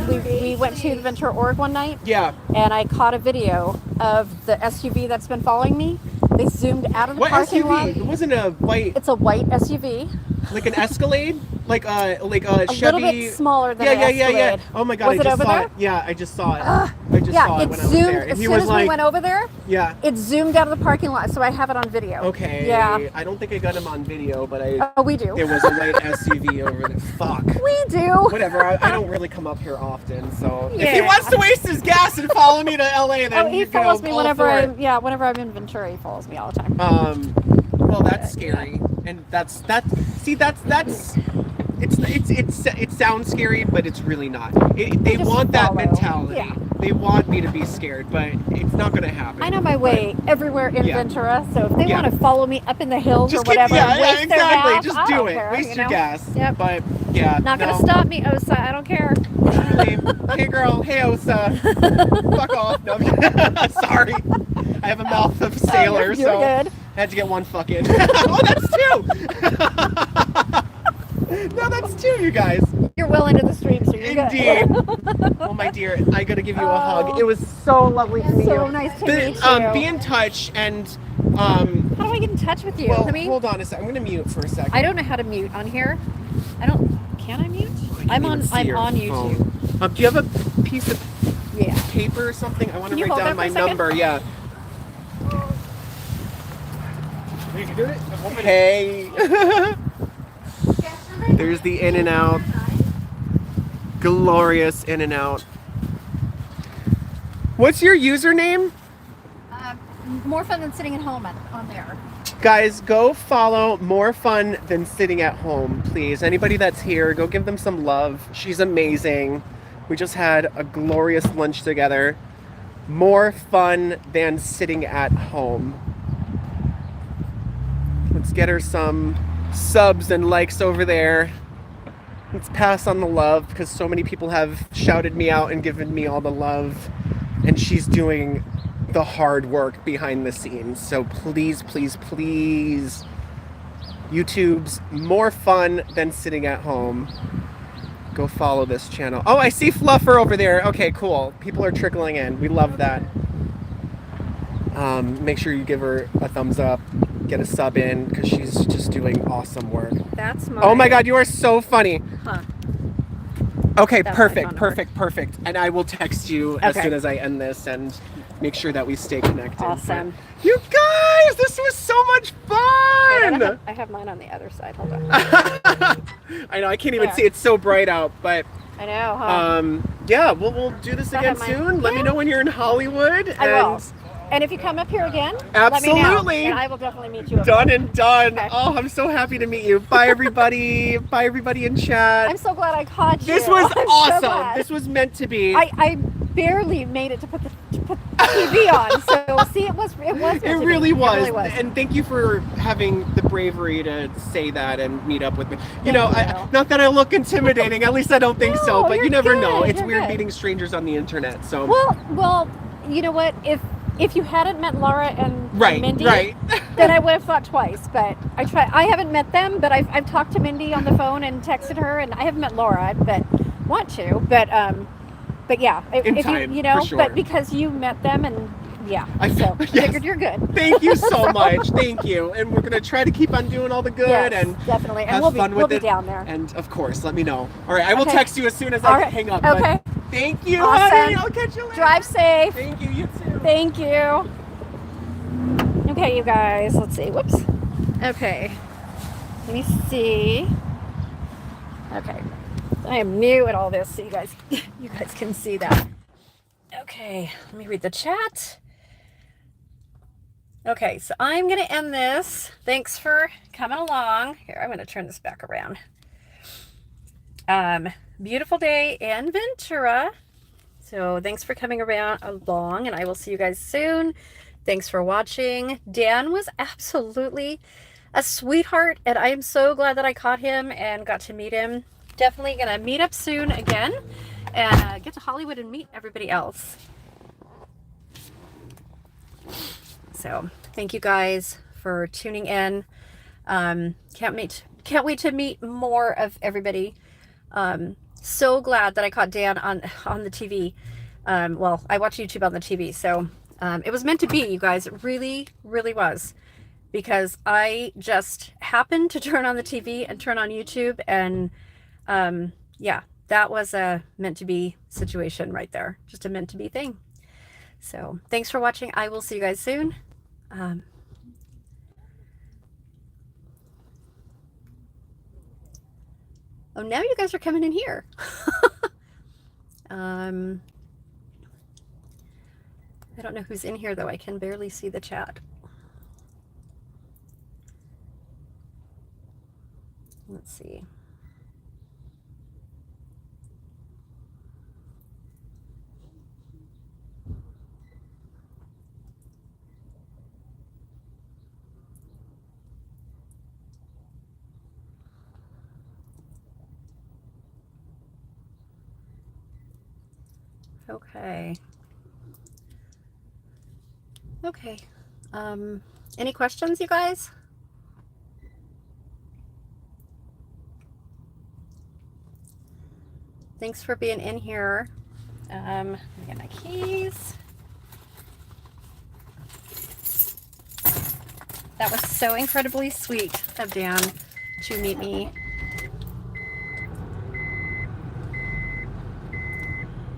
A: we went to the Ventura Org one night.
B: Yeah.
A: And I caught a video of the SUV that's been following me. They zoomed out of the
B: What
A: parking
B: SUV?
A: lot.
B: It wasn't a white.
A: It's a white SUV.
B: Like an Escalade, like a Chevy.
A: A little bit smaller than an Escalade.
B: Yeah. Oh my God!
A: Was
B: I
A: it
B: just
A: over
B: saw
A: there?
B: it. Yeah, I just saw it. I just saw it when I was
A: zoomed
B: there. And
A: as
B: he
A: soon
B: was
A: as
B: like,
A: we went over there.
B: yeah.
A: It zoomed out of the parking lot, so I have it on video.
B: Okay.
A: Yeah.
B: I don't think I got him on video, but I.
A: Oh, we do.
B: It was a white SUV over there. Fuck.
A: We do.
B: Whatever. I don't really come up here often, so if he
A: Yeah.
B: wants to waste his gas and follow me to LA, then
A: Oh, he follows me
B: all
A: whenever
B: for it.
A: whenever I'm in Ventura, he follows me all the time.
B: Well, that's scary, and that's it sounds scary, but it's really not. They
A: just
B: want that
A: follow.
B: mentality.
A: Yeah.
B: They want me to be scared, but it's not going to happen.
A: I know my way everywhere in
B: Yeah.
A: Ventura, so if they
B: Yeah.
A: want to follow me up in the hills
B: Just
A: or whatever,
B: yeah,
A: waste
B: exactly.
A: their gas,
B: Just
A: I
B: do
A: don't
B: it.
A: care,
B: Waste
A: you
B: your
A: know?
B: gas.
A: Yep.
B: But yeah,
A: Not gonna
B: no.
A: stop me, Osa. I don't care.
B: Hey girl, hey Osa. Fuck off. No, sorry. I have a mouth of sailor,
A: you're
B: so
A: good.
B: I had to get one fucking. Oh, that's two. No, that's two, you guys.
A: You're well into the stream, so you're
B: Indeed.
A: good.
B: Oh my dear, I gotta give you a hug. It was so lovely to meet
A: So
B: you.
A: nice to
B: But,
A: meet you.
B: Be in touch and
A: How do I get in touch with you?
B: well,
A: I mean,
B: hold on a sec. I'm gonna mute for a second.
A: I don't know how to mute on here. Can I mute? I'm on YouTube.
B: Do you have a piece of
A: Yeah.
B: paper or something? I want to
A: Can you
B: write
A: hold
B: down
A: that for
B: my
A: a second?
B: number. Yeah.
C: You can do it.
B: Hey. There's the In-N-Out. Glorious In-N-Out. What's your username?
A: More fun than sitting at home on there.
B: Guys, go follow More Fun Than Sitting at Home, please. Anybody that's here, go give them some love. She's amazing. We just had a glorious lunch together. More fun than sitting at home. Let's get her some subs and likes over there. Let's pass on the love because so many people have shouted me out and given me all the love. And she's doing the hard work behind the scenes. So please, please, please, YouTube's More Fun Than Sitting at Home. Go follow this channel. Oh, I see Fluffer over there. Okay, cool. People are trickling in. We love that. Make sure you give her a thumbs up. Get a sub in because she's just doing awesome work.
A: That's my.
B: Oh my God, you are so funny.
A: Huh.
B: Okay,
A: That's my phone
B: perfect.
A: number.
B: And I will text you as
A: Okay.
B: soon as I end this and make sure that we stay connected.
A: Awesome.
B: But you guys, this was so much fun.
A: I have mine on the other side. Hold on.
B: I know, I can't even
A: There.
B: see. It's so bright out, but
A: I know, huh?
B: yeah, we'll do this
A: I
B: again
A: have mine.
B: soon. Let me
A: Yeah.
B: know when you're in Hollywood.
A: I will.
B: and
A: And if you come up here again, let me know,
B: Absolutely.
A: and I will definitely meet you. Up
B: Done
A: there.
B: and done.
A: Okay.
B: Oh, I'm so happy to meet you. Bye, everybody. Bye, everybody in chat.
A: I'm so glad I caught you.
B: This was
A: I'm so
B: awesome.
A: glad.
B: This was meant to be.
A: I barely made it to put the TV on. So see, it was meant
B: It
A: to be.
B: really was.
A: It really was.
B: And thank you for having the bravery to say that and meet up with me. You
A: Thank
B: know,
A: you.
B: not that I look intimidating, at least I don't think so,
A: No,
B: but you
A: you're
B: never
A: good,
B: know. It's
A: you're
B: weird
A: good.
B: meeting strangers on the internet. So
A: Well, you know what? If you hadn't met Laura and
B: right,
A: Mindy,
B: right.
A: then I would have thought twice. But I haven't met them, but I've talked to Mindy on the phone and texted her, and I haven't met Laura, but want to. But yeah,
B: In
A: if
B: time,
A: you know,
B: for sure.
A: but because you met them and yeah, so
B: yes.
A: figured you're good.
B: Thank you so much. Thank you. And we're gonna try to keep on doing all the good
A: Yes,
B: and
A: definitely, and
B: have
A: we'll
B: fun
A: be
B: with
A: we'll
B: it.
A: be down there.
B: And of course, let me know. All right, I will
A: Okay.
B: text you as soon as
A: All
B: I
A: right.
B: hang up. but
A: Okay.
B: Thank you,
A: Awesome.
B: honey. I'll catch you later.
A: Drive safe.
B: Thank you. You too.
A: Thank you. Okay, you guys. Let's see. Whoops. Okay. Let me see. Okay. I am new at all this, so you guys can see that. Okay. Let me read the chat. Okay, so I'm going to end this. Thanks for coming along. Here, I'm going to turn this back around. Beautiful day in Ventura. So thanks for coming along, and I will see you guys soon. Thanks for watching. Dan was absolutely a sweetheart, and I am so glad that I caught him and got to meet him. Definitely gonna meet up soon again and get to Hollywood and meet everybody else. So thank you guys for tuning in. Can't wait to meet more of everybody. So glad that I caught Dan on the TV. Well, I watch YouTube on the TV, so it was meant to be, you guys. It really, really was. Because I just happened to turn on the TV and turn on YouTube, and yeah, that was a meant to be situation right there. Just a meant to be thing. So thanks for watching. I will see you guys soon. Oh, now you guys are coming in here. I don't know who's in here though. I can barely see the chat. Let's see. Okay. Okay. Any questions, you guys? Thanks for being in here. Let me get my keys. That was so incredibly sweet of Dan to meet me.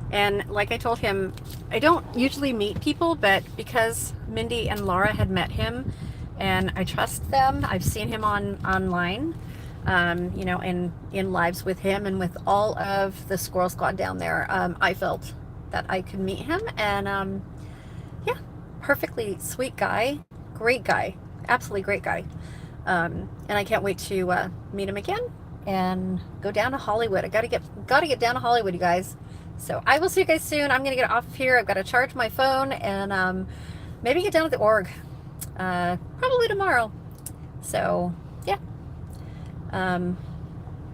A: And like I told him, I don't usually meet people, but because Mindy and Laura had met him and I trust them, I've seen him online, you know, in lives with him and with all of the Squirrel Squad down there. I felt that I could meet him, and yeah, perfectly sweet guy, great guy, absolutely great guy. And I can't wait to meet him again and go down to Hollywood. I gotta get down to Hollywood, you guys. So I will see you guys soon. I'm gonna get off of here. I've got to charge my phone and maybe get down to the org probably tomorrow. So yeah,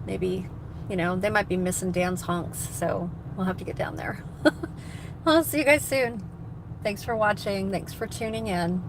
A: maybe, you know, they might be missing Dan's honks, so we'll have to get down there. I'll see you guys soon. Thanks for watching. Thanks for tuning in.